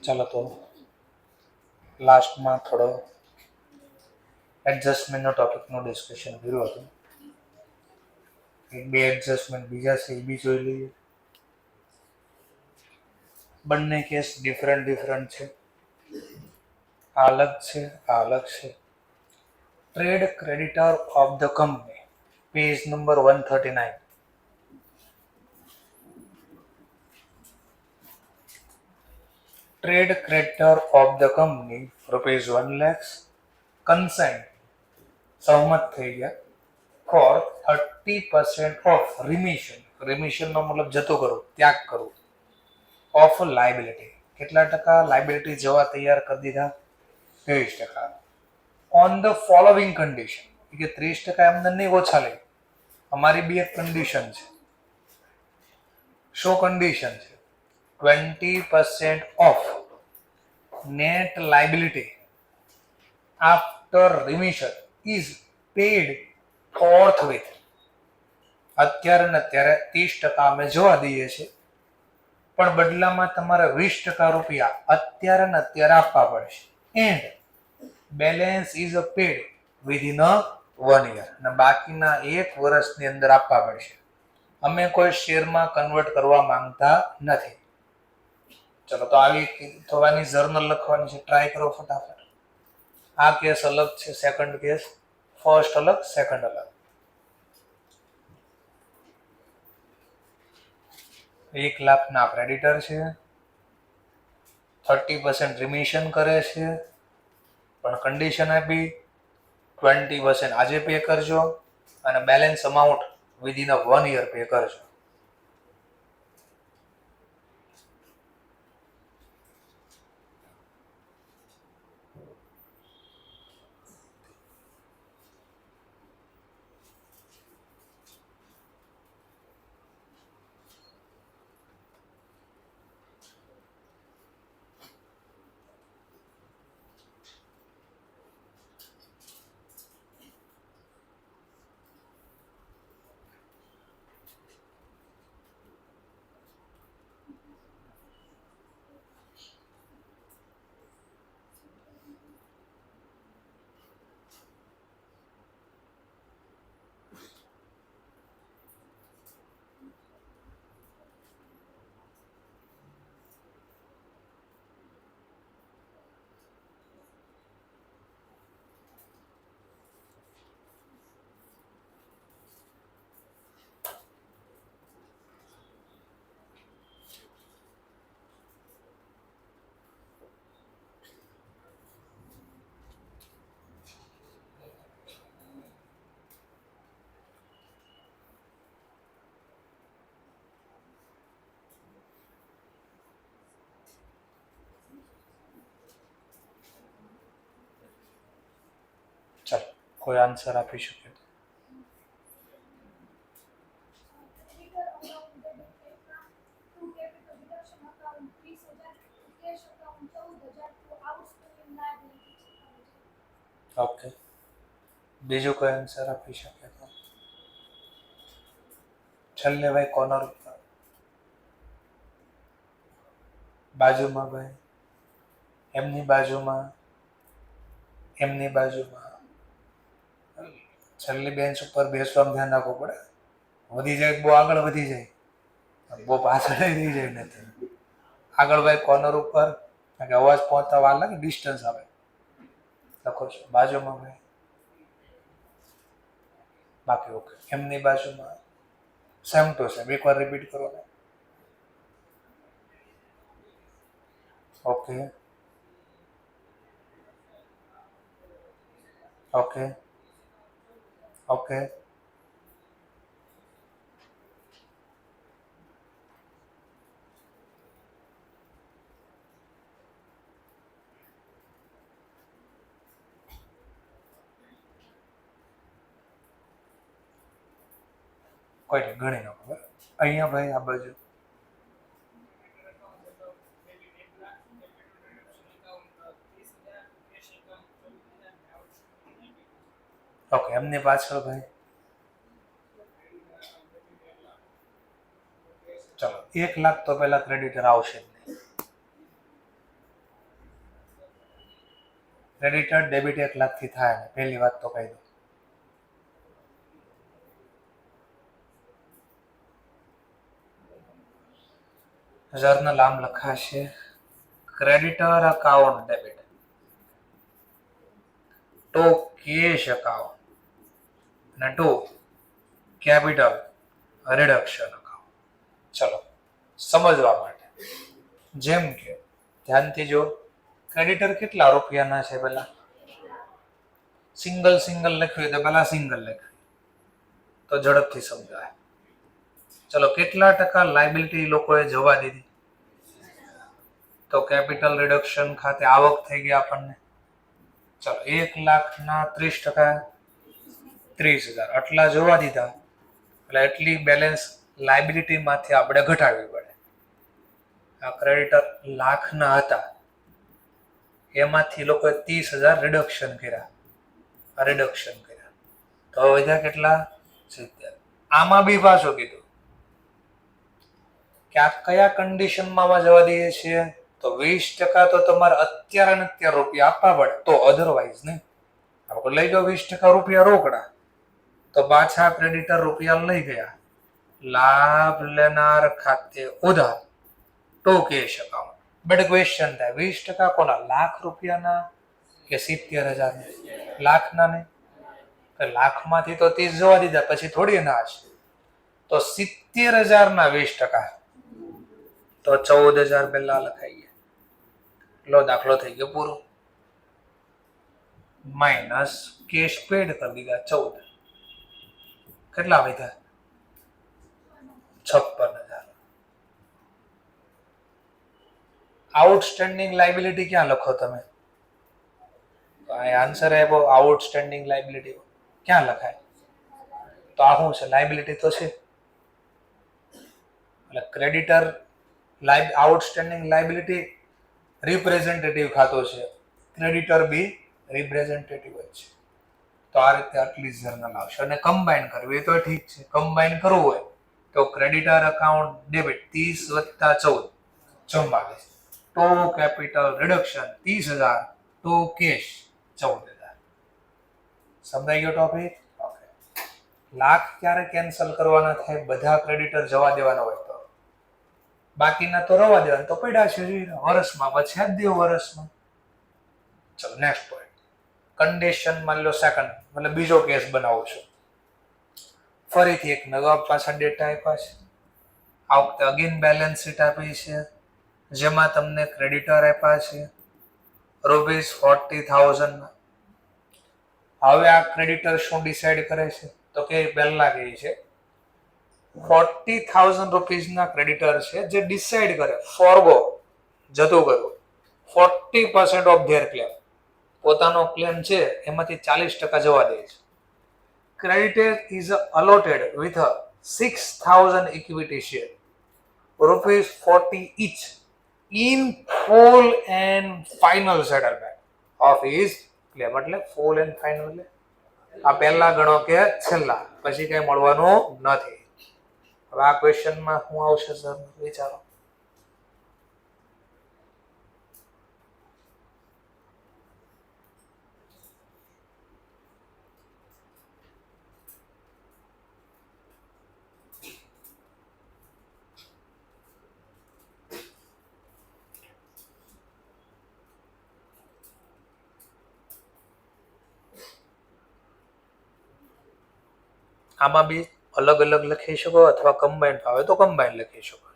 ચાલો તો લાસ્ટમાં થોડો એડજસ્ટમેન્ટનો ટોપિકનું ડિસ્કશન કર્યું હતું. એક બે એડજસ્ટમેન્ટ બીજા છે એ બી જોઈ લઈએ. બંને કેસ ડિફરન્ટ છે. આ અલગ છે, આ અલગ છે. Trade creditor of the company, page number 139. Trade creditor of the company rupees 1 lakhs consent સહમત થઈ ગયા for 30% of remission નો મતલબ જતો કરો, ત્યાગ કરો, of liability. કેટલા ટકા લાયબિલિટી જવા તૈયાર કરી દીધા? 30%. ઓન ધ ફોલોવિંગ કન્ડિશન, કે 30% એમને નહીં ઓછા લે. અમારી બી એક કન્ડિશન છે. શું કન્ડિશન છે? 20% of net liability after remission is paid forthwith. અત્યારે ને અત્યારે 30% અમે જોવા દઈએ છીએ, પણ બદલામાં તમારે 20% રૂપિયા અત્યારે ને અત્યારે આપવા પડશે. And balance is paid within 1 year, અને બાકીના 1 વર્ષની અંદર આપવા પડશે. અમે કોઈ શેરમાં કન્વર્ટ કરવા માંગતા નથી. ચલો તો આવી થવાની જર્નલ લખવાની છે, ટ્રાય કરો ફટાફટ. આ કેસ અલગ છે, સેકન્ડ કેસ. ફર્સ્ટ અલગ, સેકન્ડ અલગ. 1 લાખના ક્રેડિટર છે, 30% રિમિશન કરે છે, પણ કન્ડિશન આપી 20% આજે પે કરજો અને balance amount within 1 year pay કરજો. ચાલો, કોઈ આન્સર આપી શકે તો? ઓકે, બીજું કોઈ આન્સર આપી શકે તો? છેલ્લે ભાઈ કોર્નર ઉપર બાજુમાં, ભાઈ એમની બાજુમાં, એમની બાજુમાં. છેલ્લી બેન્ચ ઉપર બેસવામાં ધ્યાન રાખવું પડે. વધી જાય બહુ આગળ વધી જાય, બહુ પાછળ રહી જાય નથી. આગળ ભાઈ કોર્નર ઉપર, કારણ કે અવાજ પહોંચતા વાર લાગે, ડિસ્ટન્સ આવે. લખો છો બાજુમાં ભાઈ, બાકી ઓકે. એમની બાજુમાં સેમ ટુ સેમ, એકવાર રિપીટ કરો ને. Okay okay okay. કોઈ નહીં, ગણી નો ખબર. અહીંયા ભાઈ આ બાજુ ઓકે. એમની પાછળ ભાઈ ચલો 1 લાખ તો પહેલા ક્રેડિટર આવશે જ નહીં. ક્રેડિટર ડેબિટ 1 લાખથી થાય ને, પહેલી વાત તો કહી દો. હજારના નામ લખાશે. Creditor account debit two cash account અને ટુ કેપિટલ રિડક્શન અકાઉન્ટ. ચલો સમજવા માટે, જેમ કે ધ્યાનથી જો, ક્રેડિટર કેટલા રૂપિયાના છે? પેલા સિંગલ લખ્યું તો પેલા સિંગલ લખ્યું તો ઝડપથી સમજાય. ચલો કેટલા ટકા લાયબિલિટી લોકોએ જવા દીધી? તો કેપિટલ રિડક્શન ખાતે આવક થઈ ગઈ આપણને. ચલો 1,30,000 30,000 આટલા જોવા દીધા, એટલે એટલી બેલેન્સ લાયબિલિટી માંથી આપણે ઘટાડવી પડે. આ ક્રેડિટર લાખના હતા, એમાંથી લોકોએ 30,000 રિડક્શન કર્યા. તો વધ્યા કેટલા? 70. આમાં બી પાછું કીધું કે આ કયા કન્ડિશનમાં જવા દઈએ છીએ? તો 20% તો તમારે અત્યારે ને અત્યારે રૂપિયા આપવા પડે, તો અધરવાઇઝ નહીં. આપણે લઈ જાઓ 20% રૂપિયા રોકડા, તો પાછા ક્રેડિટર રૂપિયા લઈ ગયા, લાભ લેનાર ખાતે ઉધાર to cash account. But question થાય, 20% કોના? લાખ રૂપિયાના કે 70,000? લાખના ને, લાખમાંથી તો 30 જોવા દીધા, પછી થોડી ના હશે. તો 70,000 ના 20%, તો 14,000 પહેલા લખાઈએ. લો દાખલો થઈ ગયો પૂરો. માઇનસ કેશ પેડ કરી દીધા 14, કેટલા વધ્યા? 56,000. આઉટસ્ટેન્ડિંગ લાયબિલિટી ક્યાં લખો તમે? આન્સર આપ્યો આઉટસ્ટેન્ડિંગ લાયબિલિટી ક્યાં લખાય? તો આ શું છે? લાયબિલિટી તો છે. એટલે ક્રેડિટર આઉટસ્ટેન્ડિંગ લાયબિલિટી રિપ્રેઝેન્ટેટિવ ખાતો છે, ક્રેડિટર બી રિપ્રેઝેન્ટેટિવ જ છે. તો આ રીતે આટલી જર્નલ આવશે. અને કમ્બાઈન કરવી તો ઠીક છે, કમ્બાઈન કરવું હોય તો creditor account debit 30 + 14 44, to capital reduction 30,000 to cash 14,000. સમજાઈ ગયો ટોપિક? ઓકે. લાખ ક્યારે કેન્સલ કરવાના થાય? બધા ક્રેડિટર જવા દેવાના હોય તો. બાકીના તો રવા દેવાના, તો પડ્યા છે વર્ષમાં, પછી જ દેવું વર્ષમાં. ચલો નેક્સ્ટ પોઈન્ટ. કન્ડિશન માની લો સેકન્ડ, મતલબ બીજો કેસ બનાવું છું. ફરીથી એક નવા પાછા ડેટા આપ્યા છે. આ વખતે અગેન બેલેન્સ શીટ આપી છે, જેમાં તમને ક્રેડિટર આપ્યા છે ₹40,000. હવે આ ક્રેડિટર શું ડિસાઈડ કરે છે? તો કે પહેલા કહે છે ₹40,000 ના ક્રેડિટર છે, જે ડિસાઈડ કરે ફોરગો જતું કરવું 40% ઓફ ધેર ક્લેમ. પોતાનો ક્લેમ છે એમાંથી 40% જવા દે છે. Creditor is allotted with a 6,000 equity share, ₹40 each, in full and final settlement of his claim. એટલે full and final એટલે આ પહેલા ગણો કે છેલ્લા, પછી કઈ મળવાનું નથી. હવે આ ક્વેશ્ચનમાં શું આવશે સર? વિચારો. આમાં બી અલગ અલગ લખી શકો, અથવા કમ્બાઈન ફાવે તો કમ્બાઈન લખી શકો.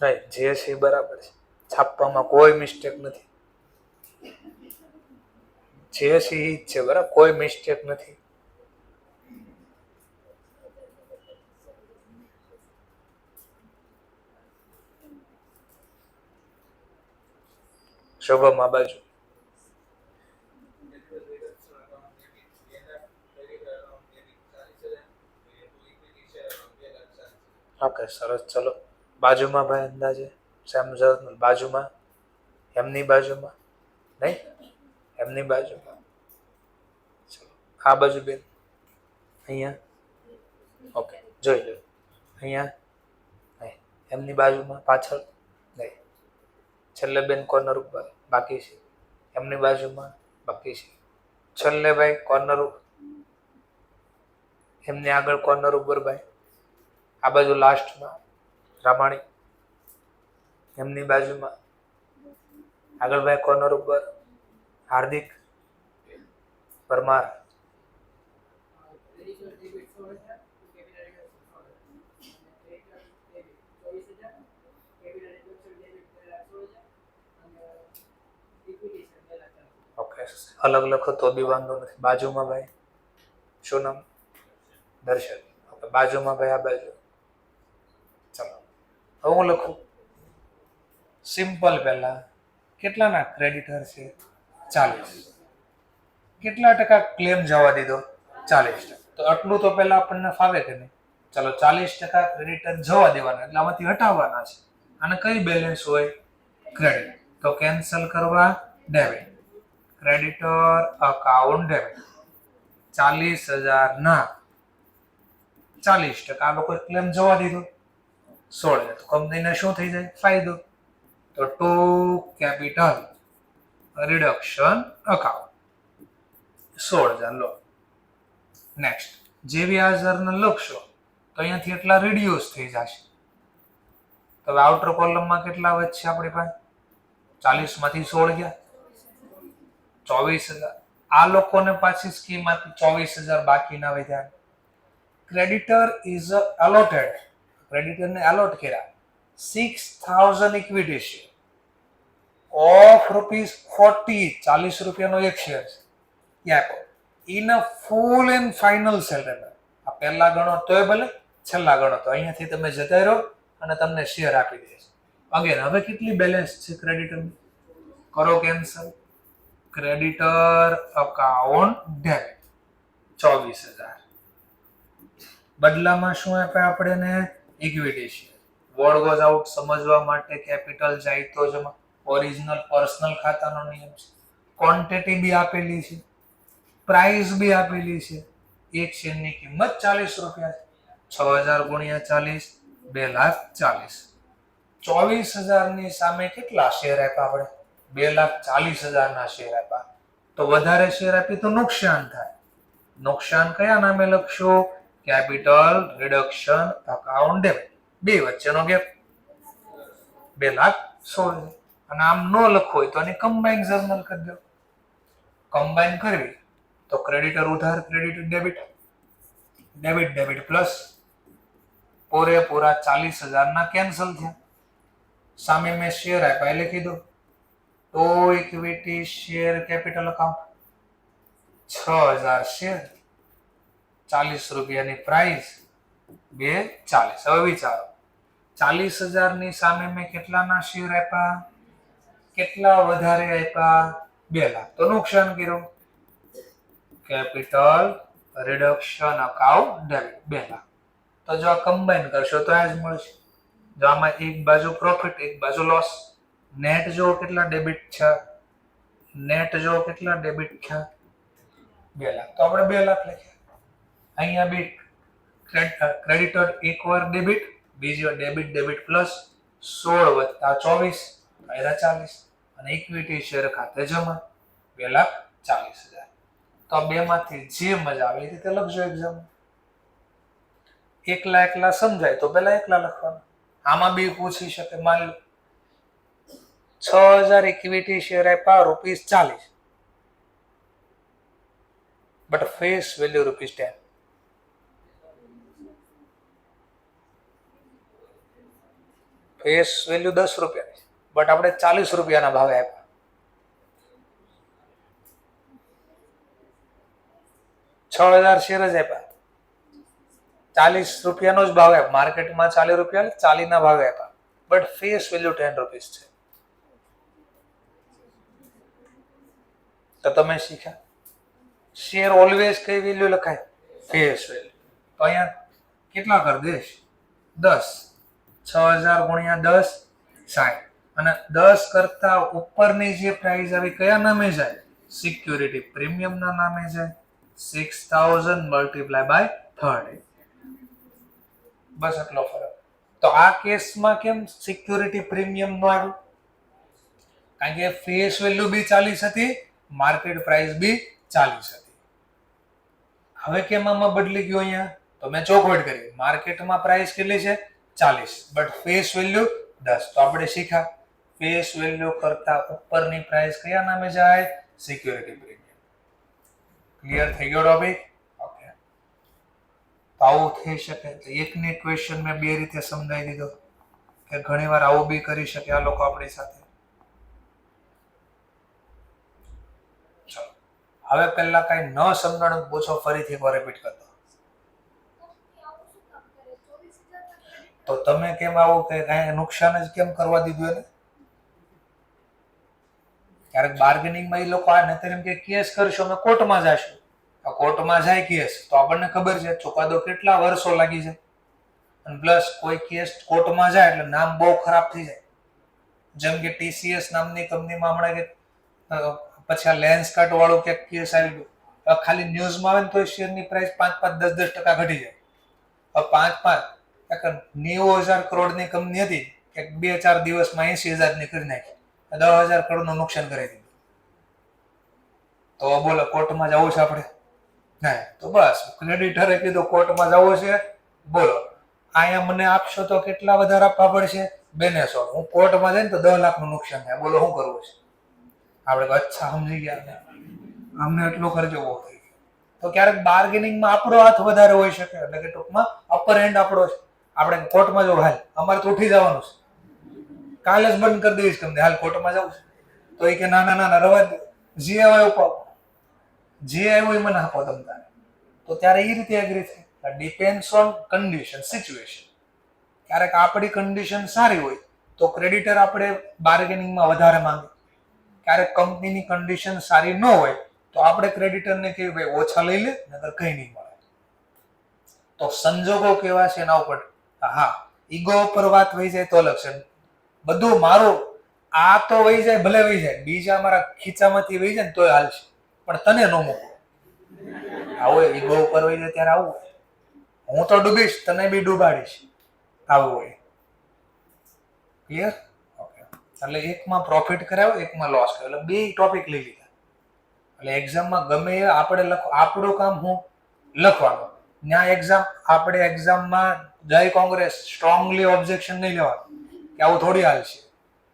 નહીં, જે છે એ બરાબર છે, છાપવામાં કોઈ મિસ્ટેક નથી, જે છે એ જ છે બરાબર, કોઈ મિસ્ટેક નથી. શુભમ આ બાજુ. ઓકે સરસ, ચલો બાજુમાં ભાઈ અંદાજે સેમ બાજુમાં, એમની બાજુમાં નહીં, એમની બાજુમાં, ચલો આ બાજુ બેન, અહીંયા, ઓકે જોઈ લો, અહીંયા નહીં, એમની બાજુમાં પાછળ નહીં, છેલ્લે બેન કોર્નર ઉપર બાકી છે, એમની બાજુમાં બાકી છે, છેલ્લે ભાઈ કોર્નર ઉપર, એમની આગળ કોર્નર ઉપર ભાઈ, આ બાજુ લાસ્ટમાં રામાણી, એમની બાજુમાં આગળ ભાઈ કોર્નર ઉપર હાર્દિક પરમાર, ઓકે અલગ લખો તો બી વાંધો નથી. બાજુમાં ભાઈ શું નામ? દર્શન. ઓકે બાજુમાં ભાઈ આ બાજુ, ચલો હવે હું લખું સિમ્પલ. પહેલા કેટલાના ક્રેડિટર છે? 40. કેટલા ટકા ક્લેમ જવા દીધો? 40%. તો આટલું તો પહેલા આપણને ફાવે કે નહીં? ચલો 40% ક્રેડિટર જવા દેવાના, એટલે આમાંથી હટાવવાના છે. અને કઈ બેલેન્સ હોય? ક્રેડિટ. તો કેન્સલ કરવા ડેબિટ. Creditor account debit. 40,000 ના 40% આ લોકો ક્લેમ જવા દીધો 16. તો કંપનીને શું થઈ જાય? ફાયદો. તો to capital reduction account 16,000 law. Next જેવી હાજરને લખશો તો અહીંયાથી એટલા રિડ્યુસ થઈ જશે. તો હવે આઉટર કોલમમાં કેટલા વધશે આપણી પાસે? 40 માંથી 16 ગયા 24,000. આ લોકોને પાછી સ્કીમમાંથી 24,000 બાકી ના વધ્યા. ક્રેડિટર ઇઝ અલોટેડ, ક્રેડિટરને એલોટ કર્યા 6,000 ઇક્વિટી શેર ઓફ ₹40, 40 રૂપિયાનો એક શેર છે. યા in a full and final settlement. આ પહેલા ગણો તોય ભલે, છેલ્લા ગણો તો અહીંયાથી તમે જતા રહો અને તમને શેર આપી દેશે. અગેન હવે કેટલી બેલેન્સ છે ક્રેડિટરની? કરો કેન્સલ. Creditor account debit 24,000. બદલામાં શું આપે આપણને? Equity share. Word goes out સમજવા માટે કેપિટલ જાય તો જમા. ઓરિજિનલ પર્સનલ ખાતાનો નિયમ છે. ક્વોન્ટિટી બી આપેલી છે, પ્રાઇસ બી આપેલી છે. એક શેરની કિંમત 40 રૂપિયા છે. 6,000 ગુણ્યા 40 2,40,000. 24,000 ની સામે કેટલા શેર આપ્યા આપણે? 2,40,000 ના શેર આપ્યા. તો વધારે શેર આપી તો નુકસાન થાય. નુકસાન કયા નામે લખશો? Capital reduction account debit. બે વચ્ચેનો ગેપ 2,16,000. અને આમ ન લખો હોય તો આને કમ્બાઈન જર્નલ કરી દો. કમ્બાઈન કરવી તો ક્રેડિટર ઉધાર, creditor debit, debit debit plus પૂરેપૂરા 40,000 ના કેન્સલ થયા. સામે મેં શેર આપ્યા એટલે કીધું તો equity share capital account 6,000 share, 40 રૂપિયાની પ્રાઇસ 2,40. હવે વિચારો 40,000 ની સામે મેં કેટલાના શેર આપ્યા? કેટલા વધારે આપ્યા? 2 લાખ. તો નુકસાન કર્યું. Capital reduction account debit 2 lakh. તો જો આ કમ્બાઈન કરશો તો આ જ મળશે. જો આમાં એક બાજુ પ્રોફિટ એક બાજુ લોસ. નેટ જો કેટલા ડેબિટ છે? નેટ જો કેટલા ડેબિટ છે? 2 લાખ. તો આપણે 2 લાખ લખ્યા. અહીંયા બી ક્રેડિટર એકવાર ડેબિટ, બીજી વાર ડેબિટ ડેબિટ પ્લસ 16 વત્તા 24 આયરા 40. અને ઇક્વિટી શેર ખાતે જમા 2,40,000. તો આ બે માંથી જે મજા આવે એ રીતે લખજો એક્ઝામ. એકલા એકલા સમજાય તો પેલા એકલા લખવાનું. આમાં બી પૂછી શકે, માની લો 6,000 ઇક્વિટી શેર આપ્યા ₹40, but face value ₹10. Face value 10 રૂપિયાની, બટ આપણે 40 રૂપિયાના ભાવે આપ્યા. 6000 શેર જ આપ્યા, 40 રૂપિયાનો જ ભાવ આપ્યો. માર્કેટમાં 40 રૂપિયા 40 ના ભાવે આપ્યા, બટ ફેસ વેલ્યુ 10 રૂપીસ છે. તો તમે શીખ્યા શેર ઓલવેઝ કઈ વેલ્યુ લખાય? Face value. તો અહીંયા કેટલા કરી દઈશ? 10. 6000 ગુણ્યા 10 60. અને 10 કરતા ઉપરની જે પ્રાઇસ આવી કયા નામે જાય? સિક્યુરિટી પ્રીમિયમ ના નામે જાય. 6000 મલ્ટીપ્લાય બાય 30. બસ એટલો ફરક. તો આ કેસમાં કેમ સિક્યુરિટી પ્રીમિયમ નો આવ્યું? કારણ કે ફેસ વેલ્યુ બી 40 હતી, માર્કેટ પ્રાઇસ બી 40 હતી. હવે કેમ આમાં બદલી ગયો? અહીંયા તો મેં ચોખવટ કરી, માર્કેટમાં પ્રાઇસ કેટલી છે? 40, બટ ફેસ વેલ્યુ 10. તો આપણે શીખ્યા ફેસ વેલ્યુ કરતા ઉપરની પ્રાઇસ કયા નામે જાય? Security premium. ક્લિયર થઈ ગયો ટોપિક? ઓકે. તો આવું થઈ શકે. એકની ક્વેશ્ચન મેં બે રીતે સમજાવી દીધો કે ઘણીવાર આવું બી કરી શકે આ લોકો આપણી સાથે. ચલો હવે પહેલા કઈ ન સમજાણું પૂછો, ફરીથી એકવાર રિપીટ કરતો. તો તમે કેમ આવું કે કઈ નુકસાન જ કેમ કરવા દીધું એને? ક્યારેક બાર્ગેનિંગમાં એ લોકો આ નતર એમ કે કેસ કરશો અમે કોર્ટમાં જશું. કોર્ટમાં જાય કેસ તો આપણને ખબર છે ચુકાદો કેટલા વર્ષો લાગી જાય. અને પ્લસ કોઈ કેસ કોર્ટમાં જાય એટલે નામ બહુ ખરાબ થઈ જાય. જેમ કે TCS નામની કંપનીમાં હમણાં કે પછી આ લેન્સકાર્ટ વાળું ક્યાંક કેસ આવી ગયો, ખાલી ન્યૂઝમાં આવે ને તો શેરની પ્રાઇસ 5-5 10-10% ઘટી જાય. 90,000 કરોડની કંપની હતી કે 2-4 દિવસમાં 80,000 ની કરી નાખી, 10,000 કરોડનું નુકસાન કરી દીધું. તો બોલો કોર્ટમાં જવું છે આપણે? ના. તો બસ ક્રેડિટરે કીધું કોર્ટમાં જવું છે, બોલો અહીંયા મને આપશો તો કેટલા વધારે આપવા પડશે? 200. હું કોર્ટમાં જઈને તો 10 લાખનું નુકસાન થાય, બોલો શું કરવું છે? આપણે અચ્છા સમજી ગયા, અમને એટલું કરજો બહુ થઈ ગયું. તો ક્યારેક બાર્ગેનિંગમાં આપણો હાથ વધારે હોઈ શકે, એટલે કે ટૂંકમાં અપર હેન્ડ આપણો છે. આપણે કોર્ટમાં જવું, હાલ અમારે તો ઉઠી જવાનું છે, કાલે જ બંધ કરી દઈશ તમને, હાલ કોર્ટમાં જવું છે. તો એ કે ના ના ના રવા દે, જે આવ્યો જે આવ્યો એ મને આપો તમ તારે. તો ત્યારે એ રીતે એગ્રી થાય. Depends on condition, situation. ક્યારેક આપણી કન્ડિશન સારી હોય તો ક્રેડિટર આપણે બાર્ગેનિંગમાં વધારે માંગે. ક્યારેક કંપનીની કન્ડિશન સારી ન હોય તો આપણે ક્રેડિટરને કહીએ ભાઈ ઓછા લઈ લે, નકર કઈ નહીં મળે. તો સંજોગો કેવા છે એના ઉપર. હા, ઈગો ઉપર વાત વહી જાય તો અલગ છે. બધું મારું આ તો વહી જાય, ભલે વહી જાય, બીજા મારા ખીચામાંથી વહી જાય ને તોય હાલશે, પણ તને ન મૂકો. આવું ઈગો ઉપર વહી જાય ત્યારે આવું હોય. હું તો ડૂબીશ, તને બી ડૂબાડીશ, આવું હોય. ક્લિયર? ઓકે. એટલે એકમાં પ્રોફિટ કરાવ્યો, એકમાં લોસ કરાવ્યો, એટલે બે ટોપિક લઈ લીધા. એટલે એક્ઝામમાં ગમે એ આપણે આપણું કામ હું લખવાનું. ત્યાં આપણે એક્ઝામમાં જય કોંગ્રેસ સ્ટ્રોંગલી ઓબ્જેક્શન નહીં લેવાનું કે આવું થોડી હાલશે,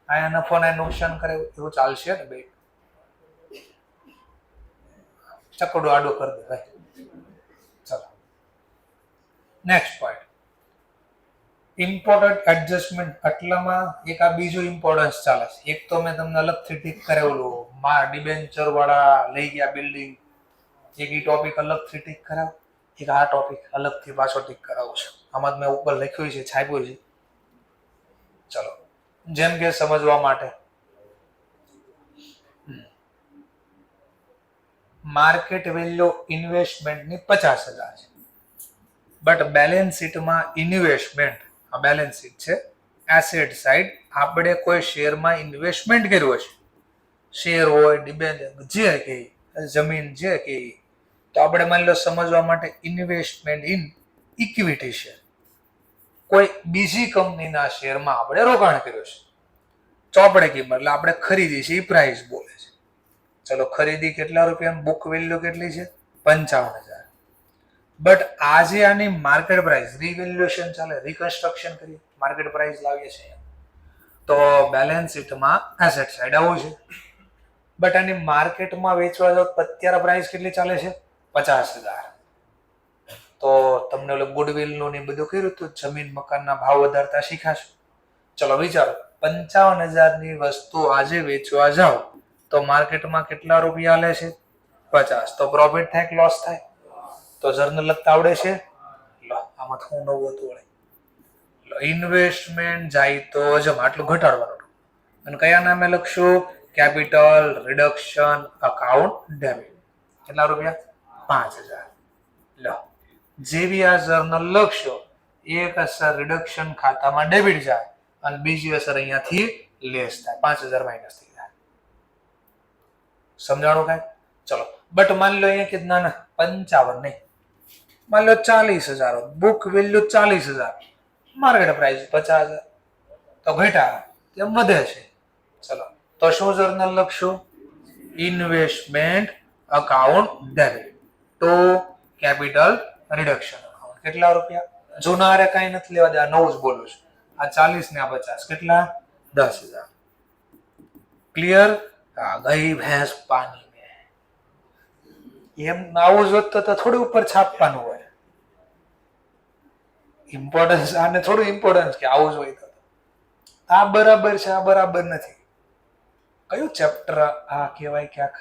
અહીંયા નફો ને નુકસાન કરે એવું ચાલશે ને ભાઈ? ચકડું આડું કરી દે ભાઈ. ચલો નેક્સ્ટ પોઈન્ટ, ઇમ્પોર્ટન્ટ એડજસ્ટમેન્ટ. આટલામાં એક આ બીજું ઇમ્પોર્ટન્સ ચાલે છે. એક તો મેં તમને અલગથી ટીક કરાવેલું, ડિબેન્ચર વાળા લઈ ગયા બિલ્ડિંગ, એક ઈ ટોપિક અલગથી ટીક કરાવ, એક આ ટોપિક અલગથી પાછો ટીક કરાવું છું. આમાં મેં ઉપર લખ્યું છે, છાપ્યું છે. ચલો જેમ કે સમજવા માટે, માર્કેટ વેલ્યુ ઇન્વેસ્ટમેન્ટની 50,000 છે, બટ બેલેન્સ શીટમાં ઇન્વેસ્ટમેન્ટ, આ બેલેન્સ શીટ છે, એસેટ સાઇડ આપણે કોઈ શેરમાં ઇન્વેસ્ટમેન્ટ કર્યું હશે, શેર હોય, ડિબેન્ચર, જે કે જમીન, જે કે, તો આપણે માની લો સમજવા માટે ઇન્વેસ્ટમેન્ટ ઇન ઇક્વિટી શેર, કોઈ બીજી કંપનીના શેરમાં આપણે રોકાણ કર્યું છે. ચોપડે કિંમત એટલે આપણે ખરીદી છે એ પ્રાઇસ બોલે છે. ચલો ખરીદી કેટલા રૂપિયા, બુક વેલ્યુ કેટલી છે? 55,000. બટ આજે આની માર્કેટ પ્રાઇસ, રિવેલ્યુએશન ચાલે, રિકન્સ્ટ્રક્શન કરીએ, માર્કેટ પ્રાઇસ લાવીએ છીએ, તો બેલેન્સ શીટમાં એસેટ સાઇડ આવું છે. બટ આની માર્કેટમાં વેચવા જાવ તો અત્યારે પ્રાઇસ કેટલી ચાલે છે? 50,000. તો તમને ઓલું ગુડવિલ નું ને બધું કર્યું હતું, જમીન મકાનના ભાવ વધારતા શીખાશું. ચલો વિચારો, 55,000 ની વસ્તુ આજે વેચવા જાઓ તો માર્કેટમાં કેટલા રૂપિયા લે છે? 50. તો પ્રોફિટ થાય કે લોસ થાય? તો જર્નલ લખતા આવડે છે? લો આમાં હું નવું હતું વળે. ઇન્વેસ્ટમેન્ટ જાય તો જમ આટલું ઘટાડવાનું અને કયા નામે લખશું? Capital reduction account debit. કેટલા રૂપિયા? 5,000. લો જેવી આ જર્નલ લખશો એક અસર રિડક્શન ખાતામાં ડેબિટ જાય અને બીજી અસર અહીંયાથી લેસ થાય, 5,000 માઇનસ થઈ જાય. સમજાણું કાંઈ? ચલો બટ માની લો અહીંયા કેટલા ના 55 નહીં, માની લો 40,000, બુક વેલ્યુ 40,000, માર્કેટ પ્રાઇસ 50,000, તો ઘટા કેમ વધે છે? ચલો તો શું જર્નલ લખશું? Investment account debit to capital reduction account. કેટલા રૂપિયા? જૂના હારે કઈ નથી લેવા દે, આ નવું જ બોલું છું. આ 40 ને આ 50 કેટલા? 10,000. ક્લિયર? ગઈ ભેંસ પાણી એમ આવું જોત તો થોડું ઉપર છાપવાનું હોય. ઇમ્પોર્ટન્સ આને થોડું ઇમ્પોર્ટન્સ કે આવું જ હોય તો આ બરાબર છે, આ બરાબર નથી. કયું ચેપ્ટર આ કહેવાય? ક્યાંક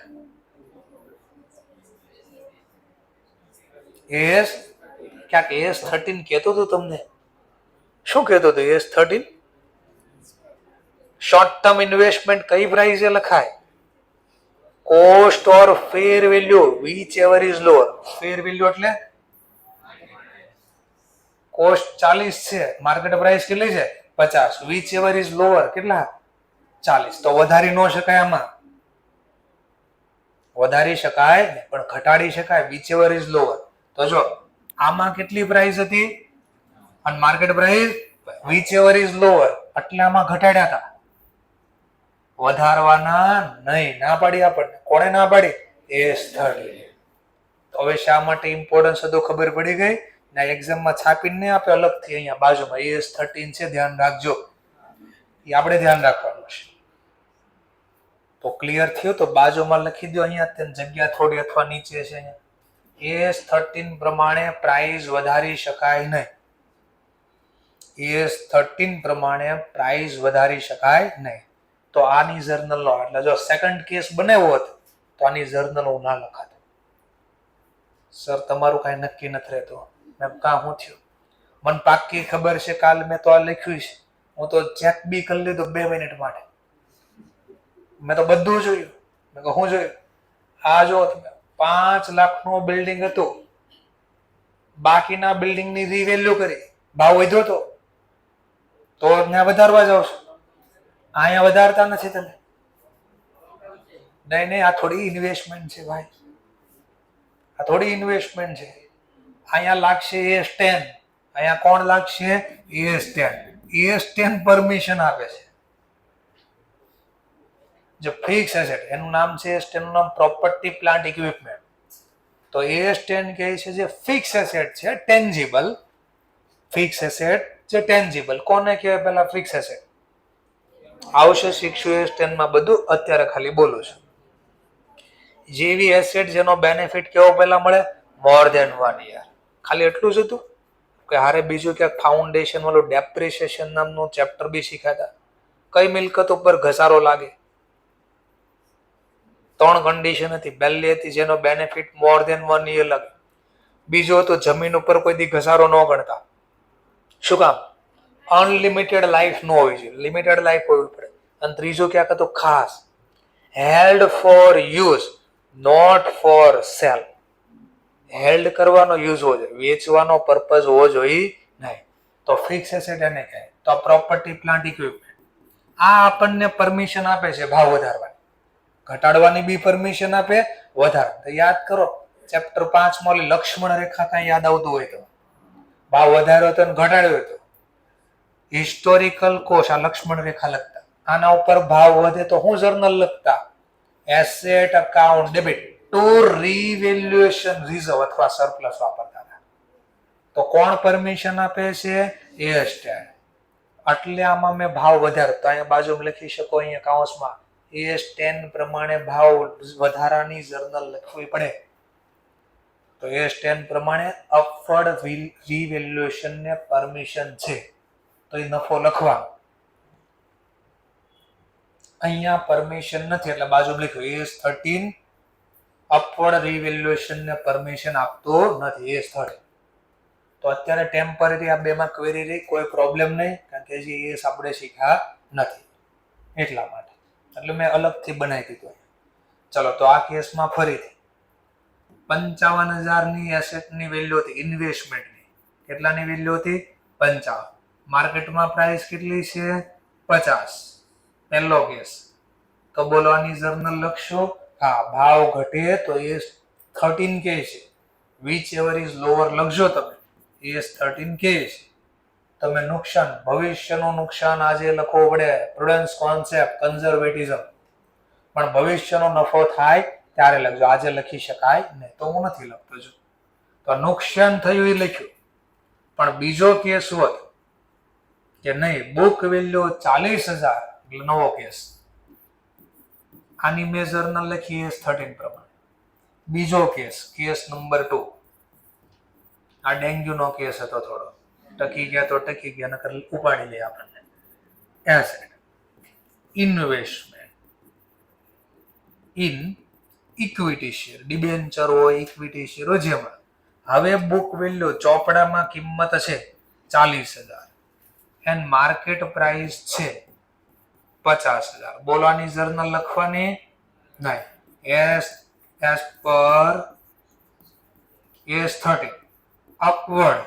ક્યાંક AS13 કહેતો હતો તમને. શું કહેતો હતો AS13? શોર્ટ ટર્મ ઇન્વેસ્ટમેન્ટ કઈ પ્રાઇસે લખાય? Cost or fair value, which ever is lower. Fair value એટલે કોસ્ટ 40 છે, માર્કેટ પ્રાઇસ કેટલી છે? 50. વિચ એવર ઇઝ લોઅર કેટલા? 40. તો વધારી ન શકાય, આમાં વધારી શકાય પણ ઘટાડી શકાય. Which ever is lower. તો જો આમાં કેટલી પ્રાઇસ હતી અને market price which ever is lower, એટલે આમાં ઘટાડ્યા હતા. વધારવાના નહીં, ના પાડી આપણને. કોણે ના પાડી? AS13. તો હવે શા માટે ઇમ્પોર્ટન્સ હતું ખબર પડી ગઈ ને? એક્ઝામમાં છાપીને નહીં આપે અલગથી, અહીંયા બાજુમાં AS13 છે, ધ્યાન રાખજો. એ આપણે ધ્યાન રાખવાનું છે. તો ક્લિયર થયું? તો બાજુમાં લખી દો, અહીંયા જગ્યા થોડી અથવા નીચે છે અહીંયા. AS13 પ્રમાણે પ્રાઇસ વધારી શકાય નહીં. AS13 પ્રમાણે પ્રાઇસ વધારી શકાય નહીં. તો આની જર્નલ લો, એટલે જો સેકન્ડ કેસ બનાવ્યો હોત તો આની જર્નલ હું ના લખાતો. સર તમારું કાંઈ નક્કી નથી રહેતું. મેં કાં શું થયું? મને પાક્કી ખબર છે, કાલ મેં તો આ લખ્યું છે. હું તો ચેક બી કરી લીધું 2 મિનિટ માટે. મેં તો બધું જોયું. મેં કહું શું જોયું? આ જો 5 લાખનું બિલ્ડિંગ હતું, બાકીના બિલ્ડિંગની રીવેલ્યુ કરી, ભાવ વધ્યો તો ત્યાં વધારવા જાવ છો. અહીંયા વધારતા નથી તમે. નહીં, આ થોડી ઇન્વેસ્ટમેન્ટ છે ભાઈ, આ થોડી ઇન્વેસ્ટમેન્ટ છે. અહીંયા લાગશે AS10, અહીંયા કોણ લાગશે? AS10. AS10 પરમિશન આપે છે. જો ફિક્સ એસેટ એનું નામ છે, AS10 નું નામ પ્રોપર્ટી પ્લાન્ટ ઇક્વિપમેન્ટ. તો AS10 કહે છે જે ફિક્સ એસેટ છે, ટેન્જિબલ ફિક્સ એસેટ જે ટેન્જિબલ. કોને કહેવાય? પેલા ફિક્સ એસેટ આવશે, શીખશું AS10 માં બધું. અત્યારે ખાલી બોલું છું. જેવી એસેટ જેનો બેનિફિટ કેવો પહેલા મળે? More than 1 year. ખાલી એટલું જ હતું કે હારે બીજું ક્યાંક ફાઉન્ડેશન વાળું ડેપ્રિસિએશન નામનું ચેપ્ટર બી શીખાતા. કઈ મિલકત ઉપર ઘસારો લાગે? 3 કન્ડિશન હતી. પહેલી હતી જેનો બેનિફિટ મોર ધેન 1 યર લાગે. બીજું હતું જમીન ઉપર કોઈ દી ઘસારો ન ગણતા. શું કામ? અનલિમિટેડ લાઈફ ન હોવી જોઈએ, લિમિટેડ લાઈફ હોવી પડે. અને ત્રીજું ક્યાંક હતું ખાસ, held for use not for sale. Held કરવાનો યુઝ હોવો જોઈએ, વેચવાનો પર્પઝ હોવો જોઈએ નહીં. તો ફિક્સ એસેટ એને કહે. તો પ્રોપર્ટી પ્લાન્ટ ઇક્વિપમેન્ટ આ આપણને પરમિશન આપે છે ભાવ વધારવાની, ઘટાડવાની બી પરમિશન આપે, વધારે. તો યાદ કરો ચેપ્ટર 5 માં લક્ષ્મણ રેખા કાંઈ યાદ આવતું હોય તો, ભાવ વધાર્યો હતો અને ઘટાડ્યો હતો. હિસ્ટોરિકલ કોષ આ લક્ષ્મણ રેખા લખતા. આના ઉપર ભાવ વધે તો હું જર્નલ લખતા? Asset account debit to revaluation reserve અથવા સરપ્લસ વાપરતા હતા. તો કોણ પરમિશન આપે છે? AS10. એટલે આમાં મેં ભાવ વધાર્યો તો અહીંયા બાજુમાં લખી શકો, અહીંયા કાઉન્સમાં AS10 પ્રમાણે ભાવ વધારાની જર્નલ લખવી પડે. તો AS10 પ્રમાણે અપવર્ડ રીવેલ્યુએશન ને પરમિશન છે, તો એ નફો લખવાનો. અહીંયા પરમિશન નથી એટલે બાજુ લખ્યું AS13 અપવર્ડ રિવેલ્યુએશન ને પરમિશન આપતો નથી AS13. તો અત્યારે ટેમ્પરરી આ બેમાં ક્વેરી રહી, કોઈ પ્રોબ્લેમ નહીં, કારણ કે જે AS આપણે શીખ્યા નથી એટલા માટે, એટલે મેં અલગથી બનાવી દીધું. ચલો તો આ કેસમાં ફરીથી 55,000ની એસેટની વેલ્યુ હતી, ઇન્વેસ્ટમેન્ટની. કેટલાની વેલ્યુ હતી? 55. માર્કેટમાં પ્રાઇસ કેટલી છે? 50. પહેલો કેસ. તો બોલવાની જર્નલ લખશો. હા, ભાવ ઘટે તો AS13 કે છે. વિચ એવર ઇઝ લોઅર લખજો તમે. AS13 કે છે. તમે નુકસાન, ભવિષ્યનું નુકસાન આજે લખવો પડે, પ્રુડન્સ કોન્સેપ્ટ, કન્ઝર્વેટિઝમ. પણ ભવિષ્યનો નફો થાય ત્યારે લખજો, આજે લખી શકાય નહીં, તો હું નથી લખતો. જો તો નુકસાન થયું એ લખ્યું, પણ બીજો કેસ હોત કે નહીં, બુક વેલ્યુ 40,000 એટલે નવો કેસ. આની મેં જર્નલ લખી AS13 પ્રમાણે. બીજો કેસ, કેસ નંબર 2. આ ડેન્ગ્યુનો કેસ હતો, થોડો ટકી ગયા તો ટકી ગયા, નકર ઉપાડી લે આપણને. Asset investment in equity share, debenture હોય, ઇક્વિટી શેર હોય, જેમાં હવે બુક વેલ્યુ ચોપડામાં કિંમત છે 40,000 એન્ડ માર્કેટ પ્રાઇસ છે 50,000. બોલવાની જર્નલ લખવાની નહીં. એસ પર AS13 upward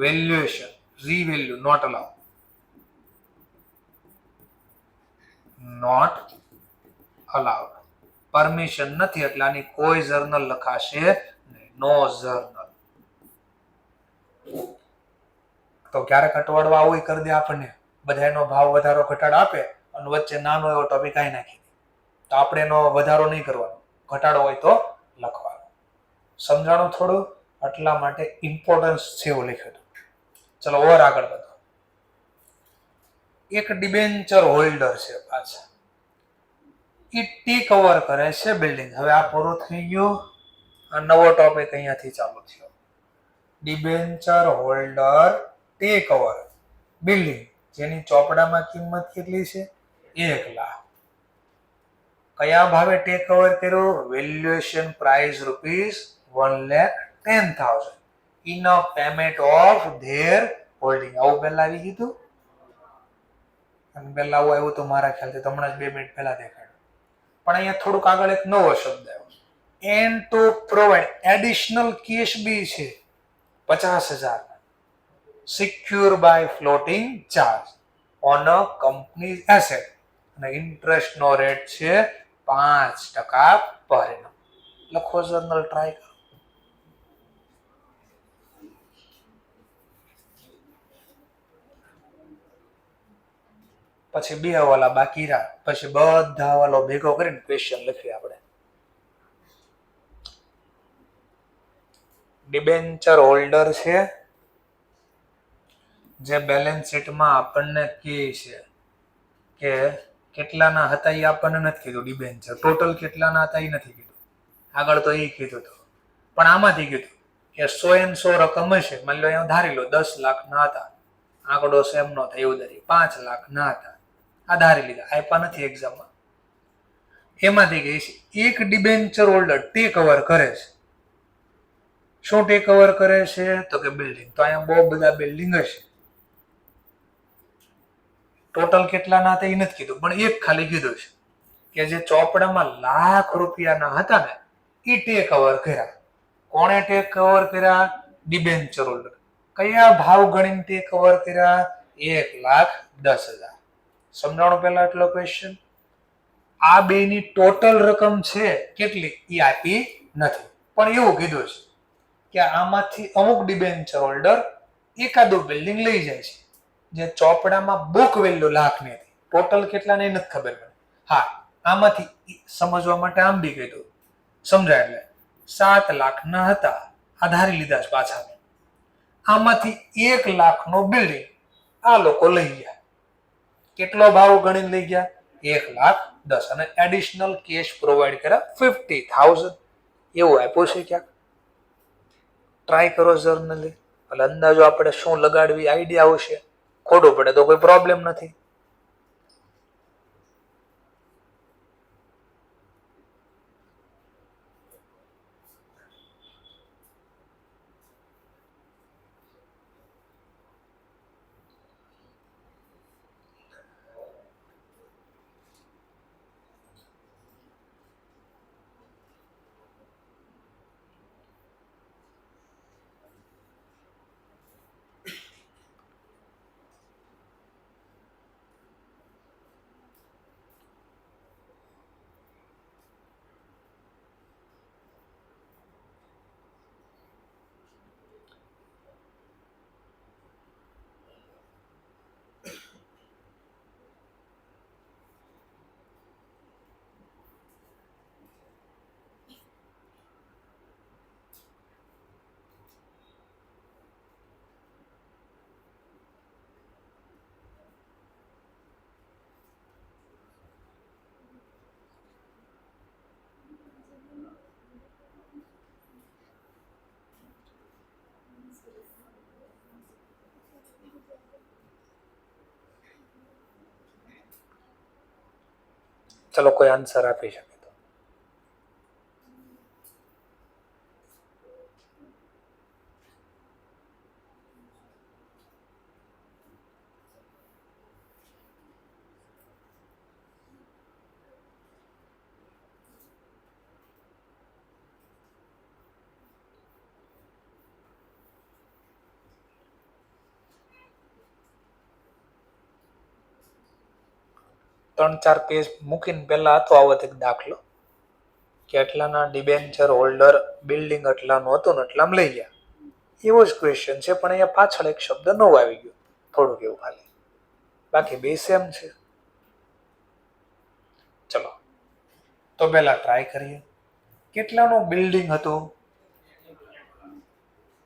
valuation revalue not allowed. Permission નથી એટલે આની કોઈ જર્નલ લખાશે નહીં. નો જર્નલ. તો ક્યારેક અટવાડવા આવું કરી દે આપણને, બધાનો ભાવ વધારો ઘટાડો આપે અને વચ્ચે નાનો એવો ટોપિક આઈ નાખી દે, તો આપણે એનો વધારો નહીં કરવાનો, ઘટાડો હોય તો લખવાનો. સમજાણું થોડું? એટલા માટે ઇમ્પોર્ટન્સ છે એવું લખ્યું હતું. ચલો ઓર આગળ વધો. એક ડિબેન્ચર હોલ્ડર છે પાછા, એ ટેક ઓવર કરે છે બિલ્ડિંગ. હવે આ પૂરું થઈ ગયું, આ નવો ટોપિક અહીંયાથી ચાલુ થયો. Debenture holder take over building, જેની ચોપડામાં કિંમત કેટલી છે? 1 લાખ. કયા ભાવે ટેક ઓવર કર્યું? Valuation price ₹1,10,000 in a payment of their holding. આવું પહેલા આવી ગયું, અને પહેલા આવું આવ્યું તો મારા ખ્યાલથી હમણાં જ 2 મિનિટ પહેલા દેખાડ્યું. પણ અહીંયા થોડુંક આગળ એક નવો શબ્દ આવ્યો, and to provide additional cash બી છે 50,000 secure by floating charge on a company asset, અને ઇન્ટરેસ્ટ નો રેટ છે 5% પર એનમ. લખો જર્નલ, ટ્રાય કરો. પછી 2 હવાલા બાકી રહ્યા, પછી બધા હવાલો ભેગો કરીને ક્વેશ્ચન લખીએ આપણે. ડિબેન્ચર હોલ્ડર છે, જે બેલેન્સ શીટમાં આપણને કહે છે કે કેટલાના હતા એ આપણને નથી કીધું. ડિબેન્ચર ટોટલ કેટલાના હતા એ નથી કીધું, આગળ તો એ કીધું હતું. પણ આમાંથી કીધું કે 100 રકમ હશે. માની લો અહીંયા ધારી લો 10 લાખના હતા, આંકડો સેમ નો થાય એવું ધારી 5 લાખના હતા, આ ધારી લીધા, આપ્યા નથી એક્ઝામમાં. એમાંથી કહે છે એક ડિબેન્ચર હોલ્ડર ટેક ઓવર કરે છે. શું ટેક ઓવર કરે છે? તો કે બિલ્ડિંગ. તો અહીંયા બહુ બધા બિલ્ડિંગ હશે, ટોટલ કેટલાના હતા એ નથી કીધું, પણ એક ખાલી કીધું છે કે જે ચોપડામાં લાખ રૂપિયાના હતા ને એ ટેક ઓવર કર્યા. કોણે ટેક ઓવર કર્યા? Debenture holder. કયા ભાવ ગણીને ટેક ઓવર કર્યા? 1,10,000. સમજાણું પહેલા એટલો ક્વેશ્ચન. આ બેની ટોટલ રકમ છે કેટલી એ આપી નથી, પણ એવું કીધું છે કે આમાંથી અમુક ડિબેન્ચર હોલ્ડર એકાદું બિલ્ડિંગ લઈ જાય છે, જે ચોપડામાં બુક વેલ્યુ લાખની હતી, ટોટલ કેટલા નહીં નથી ખબર પડે. હા, આમાંથી સમજવા માટે આમ બી કીધું, સમજાય એટલે 7 લાખના હતા, આધારી લીધા છે પાછા. આમાંથી 1 લાખનો બિલ્ડિંગ આ લોકો લઈ ગયા. કેટલો ભાવ ગણીને લઈ ગયા? 1,10,000. અને એડિશનલ કેશ પ્રોવાઈડ કર્યા 50,000. એવું આપ્યું છે ક્યાંક? ટ્રાય કરો જર્નલી, એટલે અંદાજો આપણે શું લગાડવી આઈડિયા આવશે. ખોટું પડે તો કોઈ પ્રોબ્લેમ નથી. ચલો કોઈ આન્સર આપી શકે તો. ત્રણ ચાર પેજ મૂકીને પહેલા હતો આવો એક દાખલો કે આટલાના ડિબેન્ચર હોલ્ડર બિલ્ડિંગ આટલાનું હતું ને એટલામાં લઈ ગયા. એવો જ ક્વેશ્ચન છે પણ અહીંયા પાછળ એક શબ્દ નવો આવી ગયો થોડુંક એવું ખાલી, બાકી બે સેમ છે. ચલો તો પહેલા ટ્રાય કરીએ. કેટલાનું બિલ્ડિંગ હતું,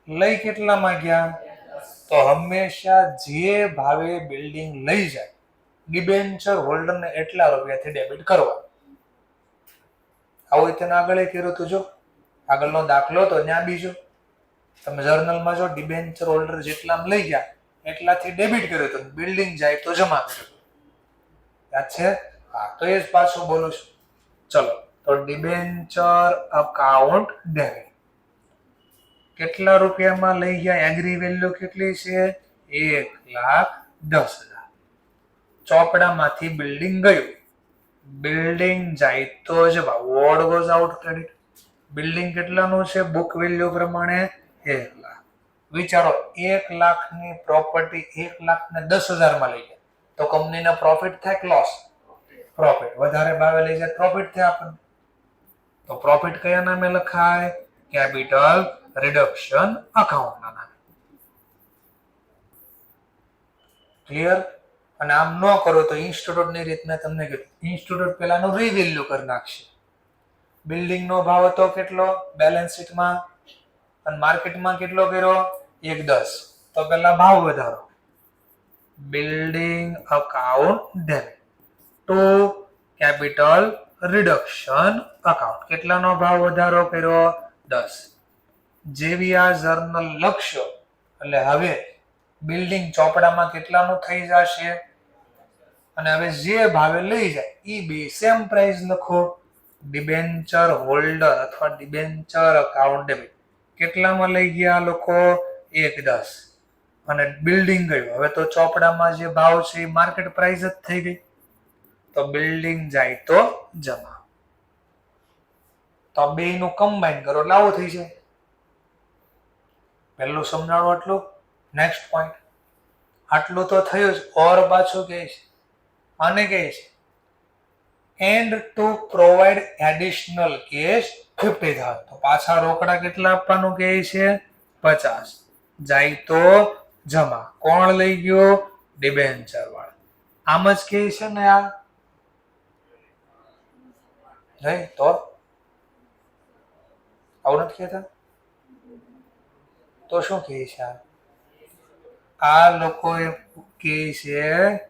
લઈ કેટલામાં ગયા? તો હંમેશા જે ભાવે બિલ્ડિંગ લઈ જાય ડિબેન્ચર હોલ્ડરને એટલા રૂપિયાથી ડેબિટ કરવા. આવું તેને આગળ કર્યું હતું. જો આગળનો દાખલો તો ત્યાં બીજો તમે જર્નલમાં જો ડિબેન્ચર હોલ્ડર જેટલા લઈ ગયા એટલાથી ડેબિટ કર્યું હતું, બિલ્ડિંગ જાય તો જમા કર્યું. યાદ છે? હા, તો એ જ પાછું બોલું છું. ચલો તો ડિબેન્ચર અકાઉન્ટ ડેબિટ કેટલા રૂપિયામાં લઈ ગયા? એગ્રી વેલ્યુ કેટલી છે? 1,10,000. ચોપડામાંથી બિલ્ડિંગ ગયું, બિલ્ડિંગ જાય તો જ word goes out credit. Building કેટલાનું છે? બુક વેલ્યુ પ્રમાણે 1 લાખ. વિચારો 1 લાખની પ્રોપર્ટી 1,10,000 માં લઈ જાય તો કંપનીને પ્રોફિટ થાય કે લોસ? પ્રોફિટ. વધારે ભાવે લઈ જાય પ્રોફિટ થાય આપણને. તો પ્રોફિટ કયા નામે લખાય? કેપિટલ રિડક્શન અકાઉન્ટના નામે. ક્લિયર? અને આમ ન કરો તો ઇન્સ્ટિટ્યૂટની રીત મેં તમને કીધું, ઇન્સ્ટિટ્યૂટ પેલાનું રીવેલ્યુ કરી નાખશે. બિલ્ડિંગનો ભાવ હતો કેટલો બેલેન્સ શીટમાં અને માર્કેટમાં કેટલો કર્યો? 1,10. તો પેલા ભાવ વધારો, building account debit to capital reduction account. કેટલાનો ભાવ વધારો કર્યો? 10. જેવી આ જર્નલ લખશો એટલે હવે બિલ્ડિંગ ચોપડામાં કેટલાનું થઈ જશે અને હવે જે ભાવે લઈ જાય એ બે સેમ પ્રાઇસ લખો. ડિબેન્ચર હોલ્ડર અથવા ડિબેન્ચર અકાઉન્ટ ડેબિટ કેટલામાં લઈ ગયા લોકો? 1,10 અને બિલ્ડિંગ ગયું. હવે તો ચોપડામાં જે ભાવ છે એ માર્કેટ પ્રાઇસ જ થઈ ગઈ. તો બિલ્ડિંગ જાય તો જમા. તો બે નું કમ્બાઈન કરો એટલે આવું થઈ જાય. પહેલું સમજાણું આટલું. નેક્સ્ટ પોઈન્ટ આટલું તો થયું જ. ઓર પાછું કહે છે આને કહે છે and to provide additional cash 50,000. તો પાછા રોકડા કેટલા આપવાનું કહે છે? 50. જાય તો જમા. કોણ લઈ ગયો? ડિબેન્ચર વાળા. આમ જ કહે છે ને આ નહીં તો આવું નથી કહેતા તો શું કહે છે? આ લોકોએ કહે છે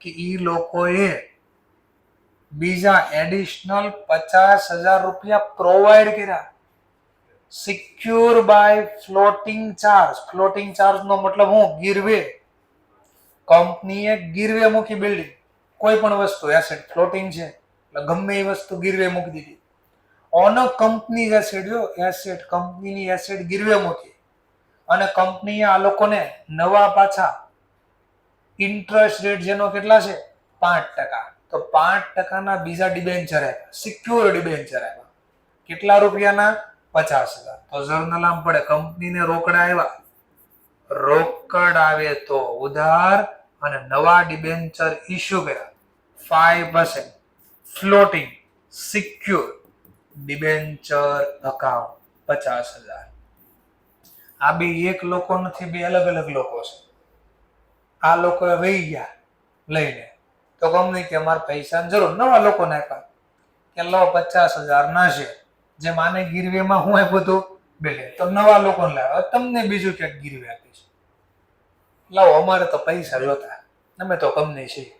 કે ઈ લોકોએ બીજા એડિશનલ 50,000 રૂપિયા પ્રોવાઈડ કર્યા secure by floating charge. Floating charge નો મતલબ હું? ગીરવે. કંપનીએ ગીરવે મૂકી બિલ્ડિંગ, કોઈ પણ વસ્તુ એસેટ ફ્લોટિંગ છે એટલે ગમે એ વસ્તુ ગીરવે મૂકી દીધી. ઓન અ કંપની એસેટ, જો એસેટ કંપનીની એસેટ ગીરવે મૂકી અને કંપનીએ આ લોકોને નવા પાછા ઇન્ટરેસ્ટ રેટ જેનો કેટલા છે? 5%. તો 5% બીજા ડિબેન્ચર આપ્યા, સિક્યોર ડિબેન્ચર આપ્યા. કેટલા રૂપિયાના? 50,000. તો જર્નલ આમ પડે કંપનીને રોકડા આવ્યા, રોકડ આવે તો ઉધાર અને નવા ડિબેન્ચર ઇશ્યુ કર્યા 5% ફ્લોટિંગ સિક્યોર ડિબેન્ચર અકાઉન્ટ 50,000. આ બે એક લોકો નથી, બે અલગ અલગ લોકો છે. આ લોકો વહી ગયા લઈને તો કંપની કે અમારે પૈસાની જરૂર, નવા લોકોને આપ્યા કે લો 50,000 ના છે જે માને ગીરવેમાં હું આપ્યું હતું બિલ્ડિંગ, તો નવા લોકોને લાવ્યા તમને બીજું ક્યાંક ગીરવે આપીશ. લાવો અમારે તો પૈસા જોતા, અમે તો કંપની છીએ.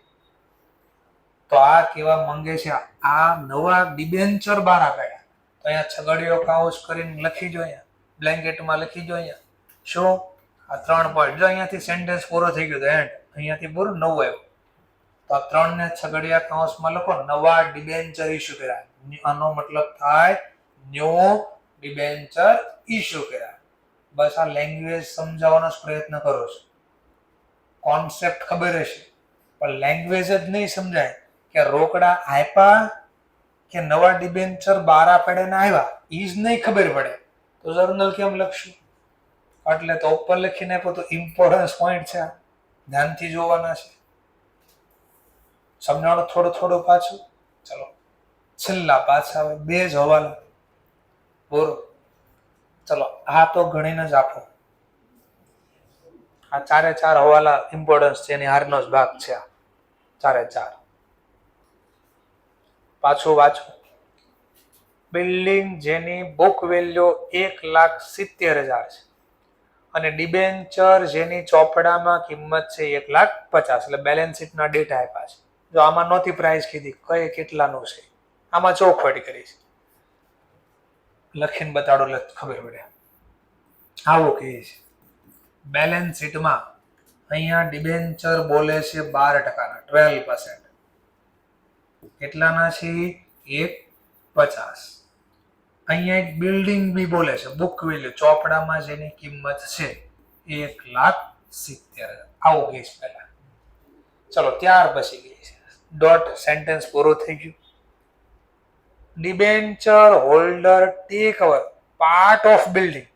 તો આ કેવા માંગે છે? આ નવા ડિબેન્ચર બહાર આપ્યા. તો અહીંયા છગડીયો કાઉસ કરીને લખી જો, અહીંયા બ્લેન્કેટમાં લખી જો. અહીંયા શું? આ 3 પોઈન્ટ જો. અહીંયાથી સેન્ટેન્સ પૂરો થઈ ગયો. એન્ડ અહીંયાથી પૂરું નવું આવ્યું. તો આ 3 ને છગડિયા કૌંસમાં લખો નવા ડિબેન્ચર ઇસ્યુ કર્યા. આનો મતલબ થાય ન્યૂ ડિબેન્ચર ઇસ્યુ કર્યા. બસ આ લેંગ્વેજ સમજાવવાનો જ પ્રયત્ન કરો છો. કોન્સેપ્ટ ખબર હશે પણ લેંગ્વેજ જ નહીં સમજાય કે રોકડા આપ્યા કે નવા ડિબેન્ચર બારા પડે આવ્યા એ જ નહીં ખબર પડે તો જર્નલ કેમ લખશું? એટલે તો ઉપર લખીને આપ્યો તો ઇમ્પોર્ટન્સ પોઈન્ટ છે, ધ્યાનથી જોવાના છે. સમજાણું થોડું થોડું પાછું. ચલો છેલ્લા પાછા આવે 2 જ હવાલા. બોલો ચલો આ તો ગણીને જ આપો. આ 4 હવાલા ઇમ્પોર્ટન્સ છે એની હારનો જ ભાગ છે. આ 4 પાછું વાંચો. બિલ્ડિંગ જેની બુક વેલ્યુ 1,70,000 છે અને ડિબેન્ચર જેની ચોપડામાં કિંમત છે 1,50,000. એટલે બેલેન્સ શીટના ડેટા આપ્યા છે. જો આમાં નહોતી પ્રાઇસ કીધી કઈ કેટલાનું છે, આમાં ચોખવટ કરી છે. લખીને બતાડો એટલે ખબર પડે. આવું કહે છે બેલેન્સ શીટમાં. અહીંયા ડિબેન્ચર બોલે છે 12%, 12%. કેટલાના છે? 1,50. અહીંયા એક બિલ્ડિંગ બી બોલે છે બુક વેલ્યુ ચોપડામાં જેની કિંમત છે 1,70,000. આવું કેસ પહેલા. ચલો ત્યાર પછી ગઈ છે ડોટ સેન્ટેન્સ પૂરું થઈ ગયું. Debenture holder take over part of building.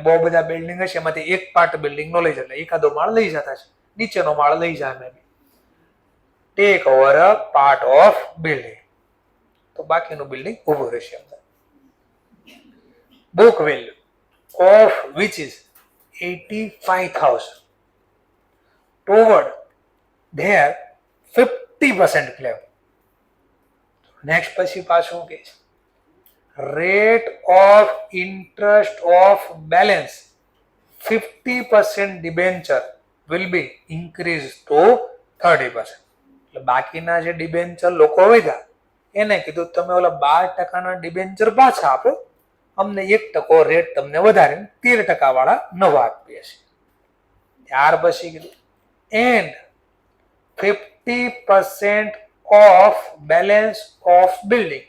બહુ બધા બિલ્ડિંગ હશે એમાંથી એક પાર્ટ બિલ્ડિંગ નો લઈ જાય, એકાદો માળ લઈ જતા છે, નીચેનો માળ લઈ જાય. મેં tech over a part of building તો બાકીનું બિલ્ડિંગ ઉભું રહેશે. book value of which is 85,000 toward their 50% claim. Next પછી પાછું કે છે rate of interest of balance 50% debenture will be increased to 30%. એટલે બાકીના જે ડિબેન્ચર લોકો વધ્યા એને કીધું તમે ઓલા 12% ડિબેન્ચર પાછા આપો, અમને 1% રેટ તમને વધારે 13% વાળા નવા આપીએ છીએ. ત્યાર પછી કીધું and 50% of balance of building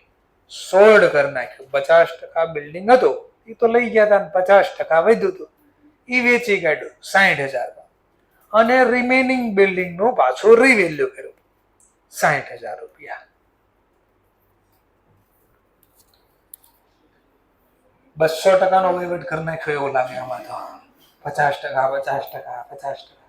sold કરી નાખ્યું. 50% બિલ્ડિંગ હતું એ તો લઈ ગયા હતા, 50% વધ્યું હતું એ વેચી કાઢ્યું 60,000 અને રિમેનિંગ બિલ્ડિંગ નું પાછું રીવેલ્યુ કર્યું 60,000 રૂપિયા. 200% નો વહીવટ કરી નાખ્યો એવું લાગે આમાં તો. 50%, 50%, 50%.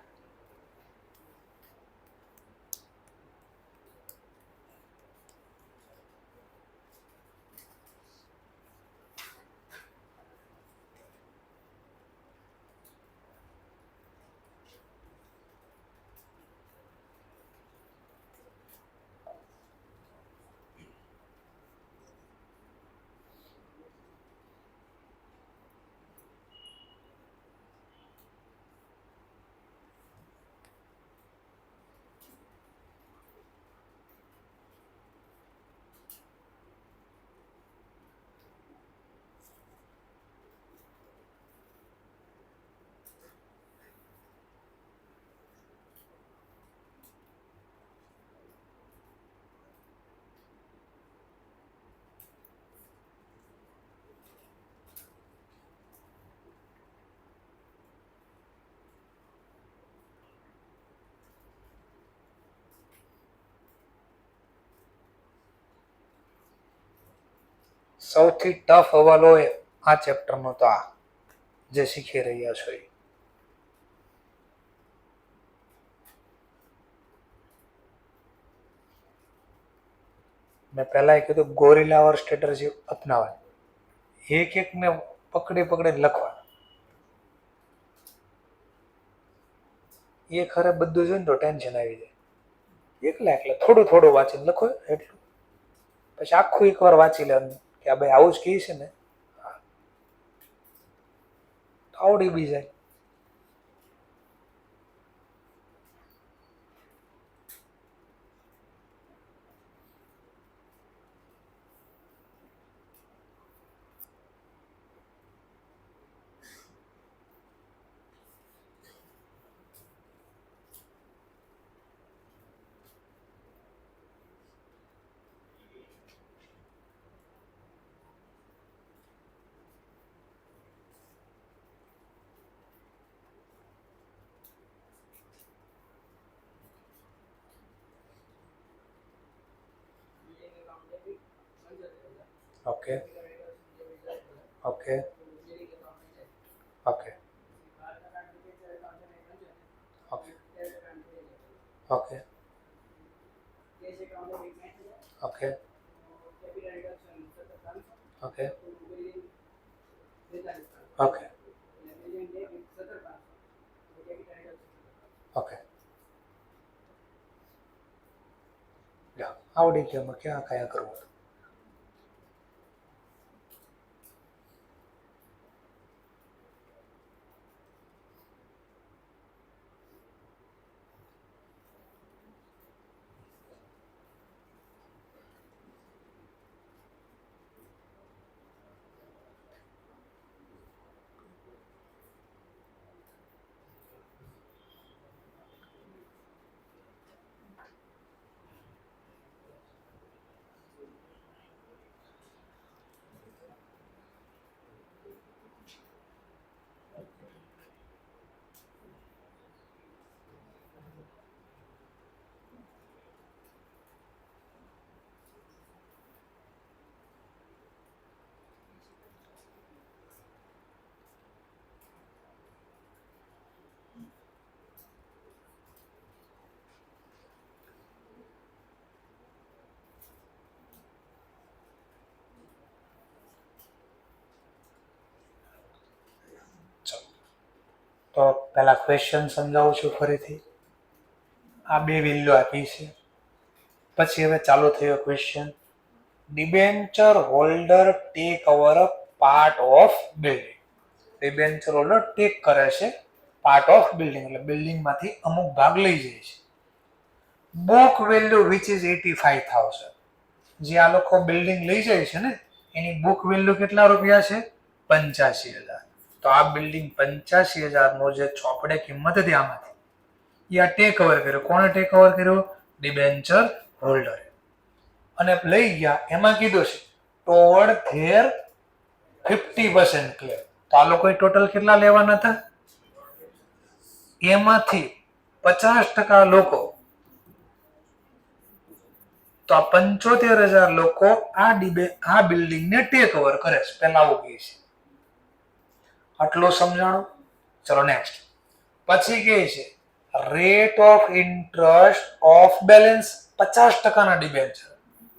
સૌથી ટફ હવાલો એ આ ચેપ્ટરનો તો આ જે શીખી રહ્યા છો એ. મેં પહેલા કીધું ગોરિલા ઓર સ્ટ્રેટર્જી અપનાવવાની. એક ને પકડી પકડીને લખવાનું. એ ખરે બધું જોઈને તો ટેન્શન આવી જાય. એકલા થોડું થોડું વાંચીને લખો એટલું. પછી આખું એકવાર વાંચી લેવાનું કે આ ભાઈ આવું જ કહે છે ને, આવડી બી જાય. Okay okay okay okay okay okay okay okay okay આવડી ગયું ક્યાં કયા કરવું. તો પહેલા ક્વેશ્ચન સમજાવું છું ફરીથી. આ બે વેલ્યુ આપી છે. પછી હવે ચાલુ થયો question. Debenture holder take over a part of building. Debenture holder take કરે છે પાર્ટ ઓફ બિલ્ડિંગ, એટલે બિલ્ડિંગમાંથી અમુક ભાગ લઈ જાય છે. Book value which is 85,000. જે આ લોકો બિલ્ડિંગ લઈ જાય છે ને એની બુક વેલ્યુ કેટલા રૂપિયા છે? 85,000. તો આ બિલ્ડિંગ 85,000 નો જે ચોપડે કિંમત હતી આમાંથી એ આ ટેક ઓવર કર્યો. કોણે ટેક ઓવર કર્યો? ડિબેન્ચર હોલ્ડરે. અને લઈ ગયા એમાં કીધું છે ટોવર્ડ ધેર 50% ક્લેમ. તો આ લોકોએ ટોટલ કેટલા લેવાના હતા? એમાંથી 50% લોકો, તો આ 75,000 લોકો આ બિલ્ડિંગને ટેક ઓવર કરે છે. પેલા આવું કહે છે. આટલું સમજાણું? ચલો નેક્સ્ટ. પછી કહે છે rate of interest of balance 50% ના ડિબેન્ચર.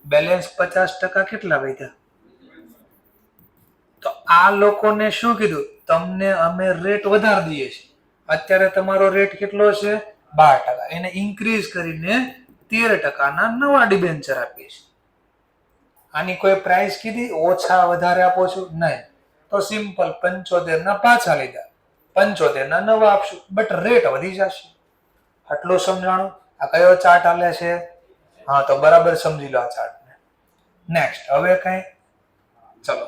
બેલેન્સ 50% કેટલા વધ્યા? તો આ લોકોને શું કીધું? તમને અમે રેટ વધારી દઈએ છીએ. અત્યારે તમારો રેટ કેટલો છે? 12%. એને ઇન્ક્રીઝ કરીને 13% ના નવા ડિબેન્ચર આપીએ છીએ. આની કોઈ પ્રાઇસ કીધી ઓછા વધારે આપો છો? નહીં. તો સિમ્પલ 75 ના પાછા લીધા, 75 ના નવા આપશું, બટ રેટ વધી જશે. આટલું સમજાણું? આ કયો ચાર્ટ હાલે છે? હા, તો બરાબર સમજી લો આ ચાર્ટને. નેક્સ્ટ હવે કઈ? ચલો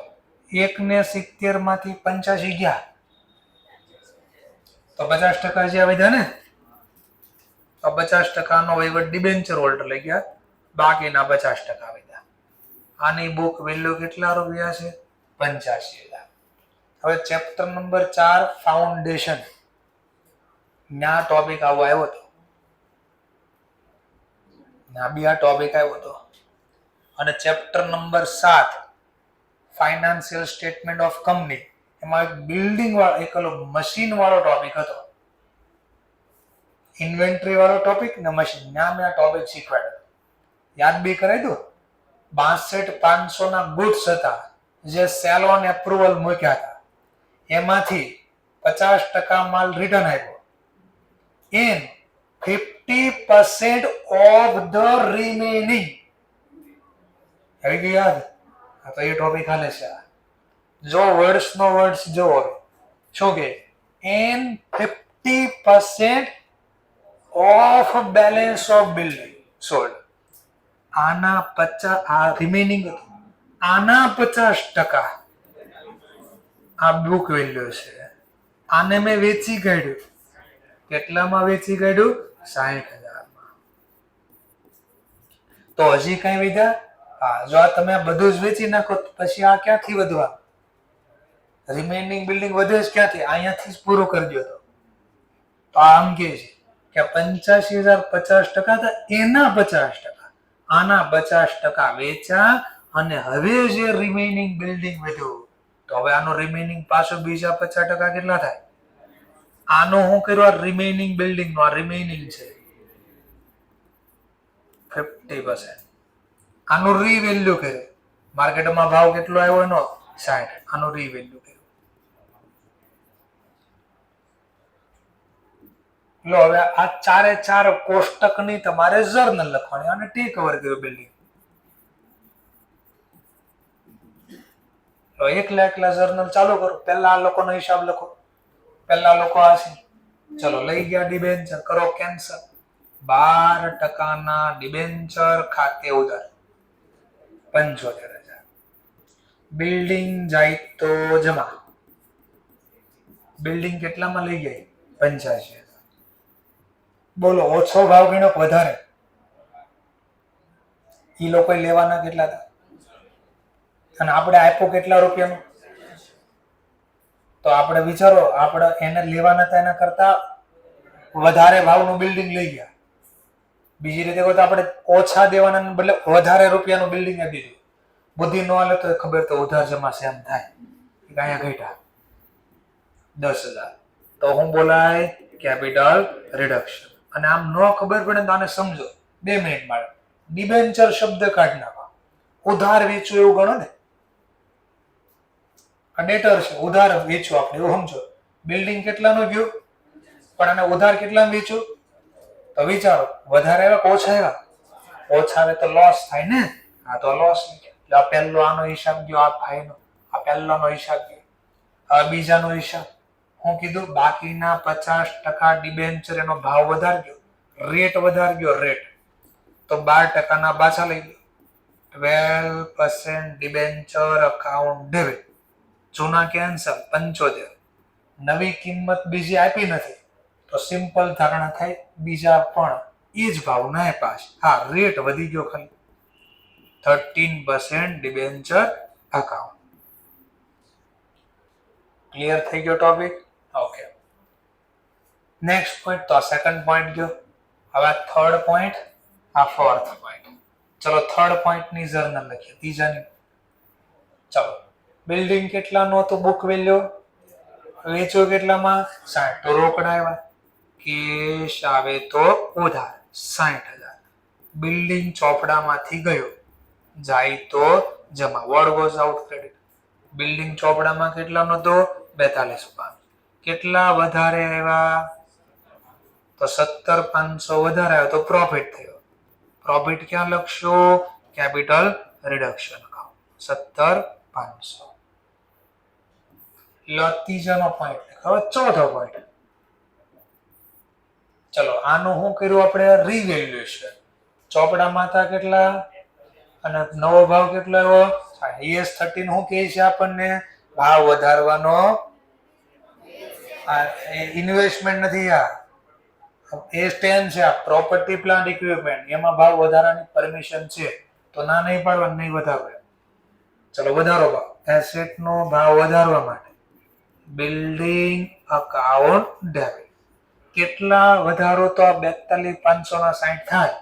1 ને 70 માંથી 85 ગયા તો 50% જે વધ્યા ને, તો 50% નો વહીવટ ડિબેન્ચર હોલ્ડર લઈ ગયા, બાકીના 50% વધ્યા. આની બુક વેલ્યુ કેટલા રૂપિયા છે? 85,000. હવે ચેપ્ટર નંબર 4 ફાઉન્ડેશન ના ટોપિક આવો આવ્યો હતો. ના બી આ ટોપિક આવ્યો હતો. અને chapter number 7 financial statement of company, એમાં એક બિલ્ડિંગ વાળો એક મશીન વાળો ટોપિક હતો. ઇન્વેન્ટરી વાળો ટોપિક ને મશીન, ના મેં આ ટોપિક શીખવાડ્યો. યાદ બી કરાવી દો. 62,500 ના ગુડ્સ હતા જે સેલ ઓન એપ્રુવલ મૂક્યા હતા. એમાંથી 50% માલ રિટર્ન આવ્યો. in 50% of the remaining. આવી ગઈ યાદ? આ તો એ ટોપિક હાલે છે. જો વર્ડ્સ નો વર્ડ્સ જો શું કે in 50% of balance of building sold. આના 50, આ રિમેનિંગ આના 50% આ બુક વેલ્યુ છે. આને મેં વેચી કાઢ્યું. કેટલામાં વેચી કાઢ્યું? 60,000 માં. તો હજી કઈ વધ્યા? હા, જો આ તમે બધું જ વેચી નાખો પછી આ ક્યાંથી વધવા? રિમેનિંગ બિલ્ડિંગ વધે જ ક્યાંથી? અહીંયાથી જ પૂરો કરી દો. તો આમ કે છે કે 85,000 50% હતા, એના 50%, આના 50% વેચ્યા અને હવે જે રિમેનિંગ બિલ્ડિંગ વધ્યું તો હવે આનો રિમેનિંગ પાછો બીજા 50% કેટલા થાય? આનો હું કર્યું આ રિમેનિંગ બિલ્ડિંગ નો આ રિમેનિંગ છે 50%. આનું રીવેલ્યુ કર્યું, માર્કેટમાં ભાવ કેટલો આવ્યો એનો 60, આનું રીવેલ્યુ કર્યું. લો હવે આ ચારે ચાર કોષ્ટકની તમારે જર્નલ લખવાની અને ટી કવર કર્યું બિલ્ડિંગ. તો એકલા જર્નલ ચાલુ કરો. પહેલા આ લોકોનો હિસાબ લખો. પહેલા લોકો આ છે, ચલો લઈ ગયા ડિબેન્ચર, કરો કેન્સલ. 12% ડિબેન્ચર ખાતે ઉધાર 75,000. બિલ્ડિંગ જાય તો જમા. બિલ્ડિંગ કેટલામાં લઈ ગઈ? 85,000. બોલો ઓછો ભાવ ગણ્યો વધારે? ઈ લોકો લેવાના કેટલા હતા અને આપણે આપ્યો કેટલા રૂપિયાનો? તો આપણે વિચારો, આપણે એને લેવાના હતા એના કરતા વધારે ભાવનું બિલ્ડિંગ લઈ ગયા. બીજી રીતે કહો તો આપણે ઓછા દેવાના બદલે વધારે રૂપિયાનું બિલ્ડિંગ આપી દીધું. બુદ્ધિ ન હાલે તો ખબર તો ઉધાર જમા સેમ થાય. અહીંયા ઘટ્યા 10,000. તો હું બોલાય કેપિટલ રિડક્શન. અને આમ ન ખબર પડે તો આને સમજો 2 મિનિટ માટે. ડિબેન્ચર શબ્દ કાઢ નાખો. ઉધાર વેચવું એવું ગણો ને. આ ડેટર છે, ઉધાર વેચવું આપણે એવું સમજો. બિલ્ડિંગ કેટલાનું ગયું પણ આને ઉધાર કેટલામાં વેચ્યું? તો વિચારો વધારે આવ્યા કે ઓછા આવ્યા? ઓછા આવે તો લોસ થાય ને. આ તો લોસ. આ પહેલો આનો હિસાબ ગયો, આ ભાઈનો આ પહેલાનો હિસાબ ગયો. આ બીજાનો હિસાબ હું કીધું, બાકીના 50% ડિબેન્ચર એનો ભાવ વધાર ગયો, રેટ વધાર ગયો રેટ. તો 12% પાછા લઈ ગયો. 12% ડિબેન્ચર અકાઉન્ટ ડેબિટ. જૂના કેન્સલ 75. નવી કિંમત બીજી આપી નથી તો સિમ્પલ ધારણા થાય બીજા પણ એ જ ભાવ ના પાસ. હા રેટ વધી ગયો ખાલી 13% ડિબેન્ચર અકાઉન્ટ. ક્લિયર થઈ ગયો ટોપિક? ઓકે. નેક્સ્ટ પોઈન્ટ તો આ સેકન્ડ પોઈન્ટ ગયો. હવે થર્ડ પોઈન્ટ, આ ફોર્થ પોઈન્ટ. ચલો થર્ડ પોઈન્ટ ની જર્નલ લખીએ. ત્રીજાની ચલો બિલ્ડિંગ કેટલાનું હતું બુક વેલ્યુ? વેચો કેટલામાં? 60. તો રોકડા આવ્યા, કેશ આવે તો ઉધાર 60,000. બિલ્ડિંગ ચોપડામાંથી ગયો, જાય તો જમા. Word goes out credit. Building ચોપડામાં કેટલાનો હતો? 42,500. કેટલા વધારે આવ્યા? તો 17,500 વધારે આવ્યો તો પ્રોફિટ થયો. પ્રોફિટ ક્યાં લખશો? Capital reduction account 17,500. ત્રીજાનો પોઈન્ટ. હવે ચોથો પોઈન્ટ. ચલો આનું શું કર્યું આપણે? રીવેલ્યુએશન. ચોપડામાં હતા કેટલા અને નવો ભાવ કેટલો આવ્યો? ES13 શું કહે છે આપણને? ભાવ વધારવાનો ઇન્વેસ્ટમેન્ટ નથી. આ S10 છે, આ પ્રોપર્ટી પ્લાન્ટ ઇક્વિપમેન્ટ. એમાં ભાવ વધારાની પરમિશન છે તો ના નહીં પાડવા, નહીં વધારવા. ચલો વધારો ભાવ. એસેટ નો ભાવ વધારવા માટે બિલ્ડિંગ અકાઉન્ટ ડેબિટ. કેટલા વધારો? તો આ 42,500 ના 60 થાય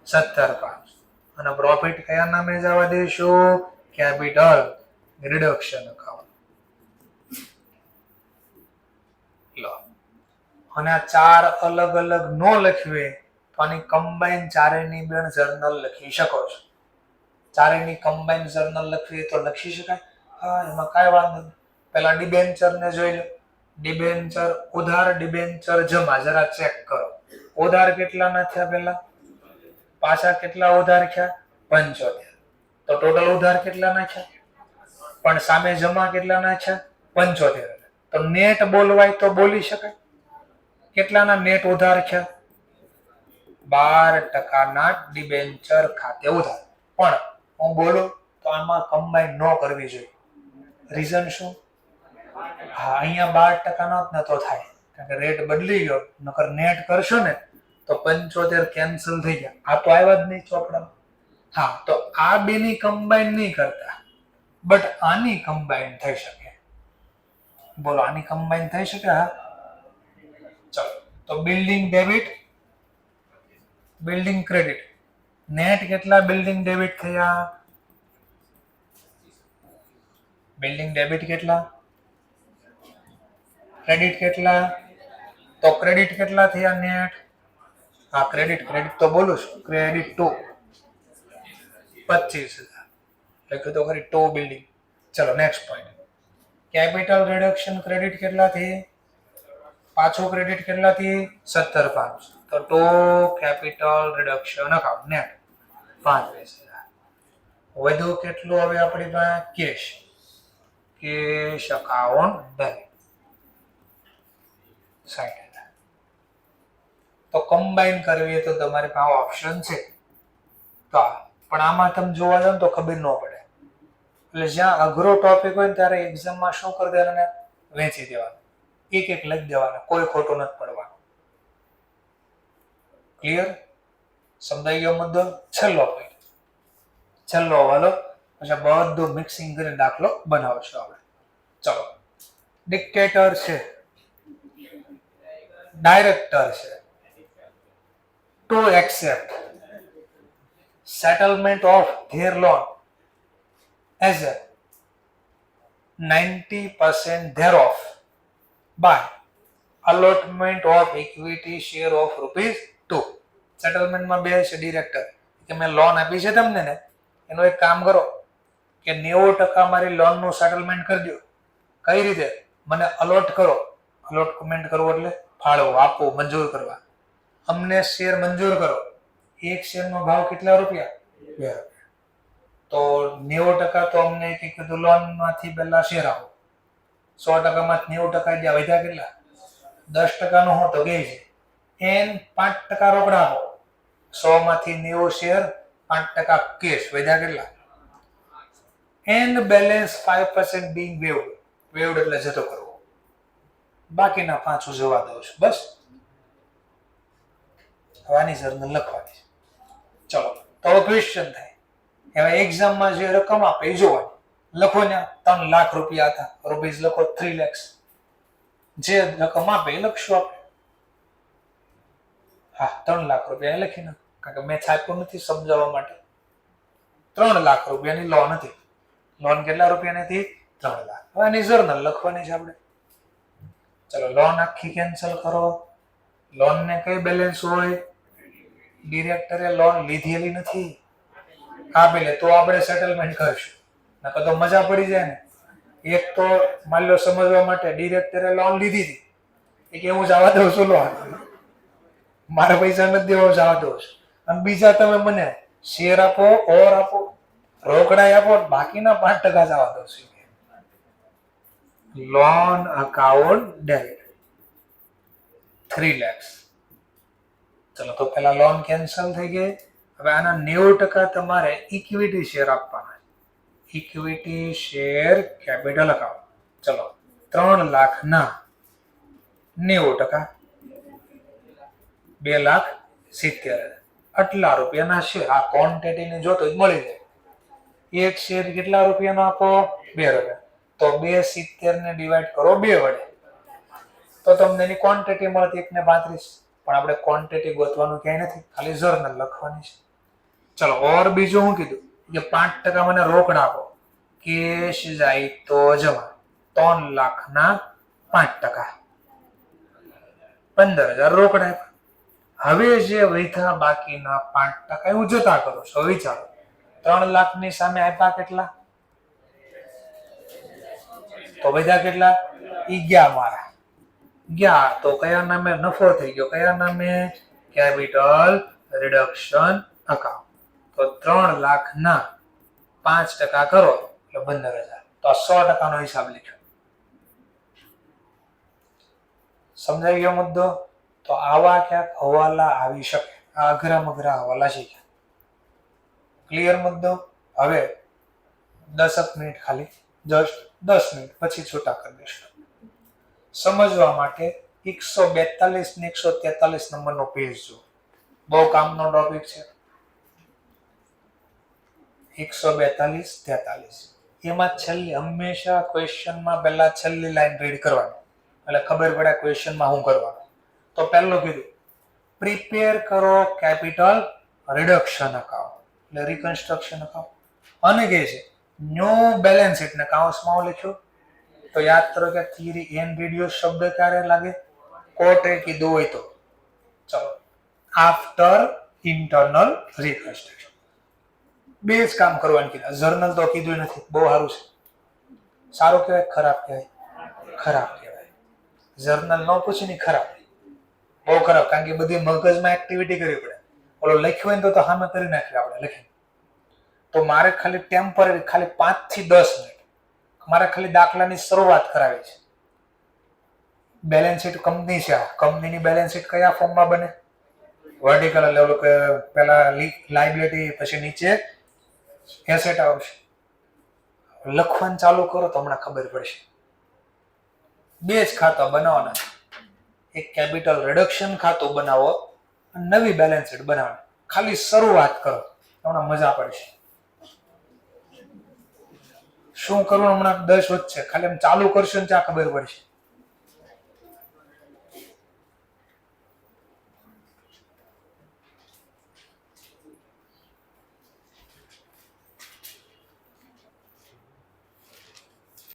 17,500. અને પ્રોફિટ કયા નામે જવા દેશું? Capital reduction account. લો અને આ ચાર અલગ અલગ નો લખવે તો આની કમ્બાઈન ચારેની બેન જર્નલ લખી શકો છો. ચારેની કમ્બાઈન જર્નલ લખવી તો લખી શકાય. હા એમાં કાંઈ વાંધો નહીં. પેલા ડિબેન્ચર ને જોઈ લો. ડિબેન્ચર ઉધાર, ડિબેન્ચર જમા. જરા ચેક કરો ઉધાર કેટલા ના થયા પેલા, પાછા કેટલા ઉધાર થયા? 75. તો ટોટલ ઉધાર કેટલા નાખ્યા? પણ સામે જમા કેટલા નાખ્યા? 75. તો નેટ બોલવાય તો બોલી શકાય. કેટલાના નેટ ઉધાર થયા? 12% ડિબેન્ચર ખાતે ઉધાર. પણ હું બોલું તો આમાં કમ્બાઈન ન કરવી જોઈએ. રીઝન શું? હા અહીંયા 12% નતો થાય કારણ કે રેટ બદલી ગયો. નકર નેટ કરશો ને તો 75 કેન્સલ થઈ ગયા. આ તો આવ્યા જ નહીં ચોપડામાં. હા તો આ બેની કમ્બાઈન નહીં કરતા, બટ આની કમ્બાઈન થઈ શકે. બોલો આની કમ્બાઈન થઈ શકે? હા ચલો તો building debit, building credit. Net કેટલા બિલ્ડિંગ ડેબિટ થયા? બિલ્ડિંગ ડેબિટ કેટલા, ક્રેડિટ કેટલા, તો ક્રેડિટ કેટલા થયા નેટ, હા ક્રેડિટ તો બોલું છું, ક્રેડિટ ટુ 25,000 લખ્યું તો ખરી ટુ બિલ્ડિંગ. ચલો next point, capital reduction credit કેટલાથી, પાછું ક્રેડિટ કેટલાથી 17,500, તો to capital reduction account net 25,000. વધુ કેટલું હવે આપણી પાસે કેશ, કેશ અકાઉન્ટ ડેબિટ 60,000. તો કમ્બાઈન કરવી તો તમારી પાસે ઓપ્શન છે, તો પણ આમાં તમે જોવા જાવ તો ખબર ન પડે, એટલે જ્યાં અઘરો ટોપિક હોય ને ત્યારે એક્ઝામમાં શું કરી દેવાના, વેચી દેવાનું, એક લખી દેવાના, કોઈ ખોટું નથી પડવાનું. ક્લિયર? સમજાઈ ગયો મુદ્દો? છેલ્લો પોઈન્ટ, છેલ્લો હવાલો, પછી બધું મિક્સિંગ કરીને દાખલો બનાવશું આપણે. ચલો, ડિક્ટેટર છે, ડાયરેક્ટર છે, to accept settlement of their loan as a 90% thereof by allotment of equity share of rupees 2. Settlement માં બે છે ડિરેક્ટર, કે મેં લોન આપી છે તમને ને, એનું એક કામ કરો કે 90% મારી લોન નું સેટલમેન્ટ કરી દો. કઈ રીતે? મને અલોટ કરો, અલોટમેન્ટ કરવું એટલે ફાળવો આપવો, મંજૂર કરવા. અમને શેર મંજૂર કરો, એક શેર નો ભાવ કેટલા રૂપિયા? 2 રૂપિયા. તો 90% તો અમને કીધું લોન માંથી પહેલા શેર આપો, 100% માં 90% જ્યાં વધ્યા કેટલા? 10% નો હો તો ગઈ છે, એન 5% રોકડા આપો, 100 માંથી 90 શેર, 5% કેશ, વધ્યા કેટલા? And balance 5% being waived, waived એટલે જતો કરવો, બાકીના 5 જવા દઉં છું, બસ. આની સર લખવાની છે. ચલો તો ક્વેશ્ચન થાય, હવે એક્ઝામમાં જે રકમ આપે એ જોવાની, લખો ને 3 લાખ રૂપિયા હતા, રૂપીસ લખો 3 lakhs, જે રકમ આપે એ લખશું આપણે. હા 3 લાખ રૂપિયા લખી નાખો, કારણ કે મેં છાપ્યું નથી સમજાવવા માટે. 3 લાખ રૂપિયાની લોન હતી, લોન કેટલા રૂપિયાની હતી? 3 લાખ. હવે આની જર્નલ લખવાની છે આપણે. ચલો લોન આખી કેન્સલ કરો, લોન ને કઈ બેલેન્સ હોય? ડિરેક્ટરે લોન લીધેલી નથી, આપેલે તો આપણે સેટલમેન્ટ કરશું, નકર તો મજા પડી જાય ને. એક તો માની લો સમજવા માટે, ડિરેક્ટરે લોન લીધી હતી, એ કે હું જવા દઉં છું લોન, મારા પૈસા નથી દેવા, જવા દઉં છું. અને બીજા તમે મને શેર આપો, ઓર આપો, રોકડા આપો, બાકીના 5% જવા દઉં છું. Loan account debit 3 lakhs. ચલો તો પેલા લોન કેન્સલ થઈ ગઈ. હવે આના 90% તમારે ઇક્વિટી શેર આપવાના, ઇક્વિટી શેર કેપિટલ અકાઉન્ટ. ચલો 3 લાખ ના 90%, 2,70,000, આટલા રૂપિયાના શેર. આ ક્વોન્ટિટી ને જોતો જ મળી જાય. એક શેર કેટલા રૂપિયાનો આપો? 2 રૂપિયા. તો 270 ને ડિવાઈડ કરો 2 વડે, તો તમને એની ક્વોન્ટિટી મળતી 1.35. પણ આપણે ક્વોન્ટિટી ગોતવાનું ક્યાંય નથી, ખાલી જર્નલ લખવાની છે. ચલો ઓર બીજું શું કીધું કે 5% મને રોકડા આપો, કેશ જાય તો જમા, 3 લાખ ના 5%, 15,000 રોકડા આપ્યા. હવે જે વૈધા બાકીના 5% હું જતા કરું છું. વિચારો 3 લાખ ની સામે આપ્યા કેટલા? તો વૈધા કેટલા? ઈ ગયા મારા, ગયા તો કયા નામે નફો થઈ ગયો? કયા નામે? Capital reduction account. તો 3 લાખ ના 5% કરો એટલે 15,000, તો 100% નો હિસાબ લખ્યો. સમજાઈ ગયો મુદ્દો? તો આવા ક્યાંક હવાલા આવી શકે, આ અઘરા મઘરા હવાલા છે. ક્લિયર મુદ્દો? હવે 10 મિનિટ ખાલી, જસ્ટ 10 મિનિટ પછી છૂટા કરી દઈશું. સમજવા માટે 142 ને 143 નંબરનો પેજ જો, બહુ કામનો ટોપિક છે. 142, 43 એમાં છેલ્લી હંમેશા ક્વેશ્ચનમાં પહેલા છેલ્લી લાઈન રીડ કરવાની, એટલે ખબર પડે ક્વેશ્ચનમાં શું કરવાનું. તો પહેલું કીધું પ્રિપેર કરો કેપિટલ રિડક્શન અકાઉન્ટ, એટલે રિકન્સ્ટ્રક્શન અકાઉન્ટ. અને કહે છે ન્યૂ બેલેન્સ શીટ ને કાઉન્સમાં લખ્યું તો યાદ કરો કે થિયરી એન રેડિયસ શબ્દ ક્યારે લાગે? કોર્ટે કીધું હોય તો. ચલો, આફ્ટર ઇન્ટરનલ રિકન્સ્ટ્રક્શન. બે જ કામ કરવાનું કીધું. જર્નલ તો કીધું નથી. બહુ સારું છે. સારું કહેવાય ખરાબ કહેવાય? ખરાબ કહેવાય. જર્નલ ન પૂછી ને ખરાબ, બહુ ખરાબ. કારણ કે બધી મગજમાં એક્ટિવિટી કરવી પડે. ઓલો લખ્યું હોય ને તો સામે કરી નાખ્યું આપણે લખીને. તો મારે ખાલી ટેમ્પરરી ખાલી 5 થી 10 મિનિટ મારે ખાલી દાખલાની શરૂઆત કરાવી છે. બેલેન્સ શીટ કંપની છે. કંપનીની બેલેન્સ શીટ કયા ફોર્મમાં બને? વર્ટિકલ લેવલ કે પહેલા લાયબિલિટી પછી નીચે એસેટ આવશે. લખવાનું ચાલુ કરો તો હમણાં ખબર પડશે. બે જ ખાતા બનાવવાના. એક કેપિટલ રિડક્શન ખાતું બનાવો અને નવી બેલેન્સ શીટ બનાવો. ખાલી શરૂઆત કરો તમને મજા પડશે. શું કરવું હમણાં 10 વચ્ચે ખાલી એમ ચાલુ કરશો ને ત્યાં ખબર પડશે.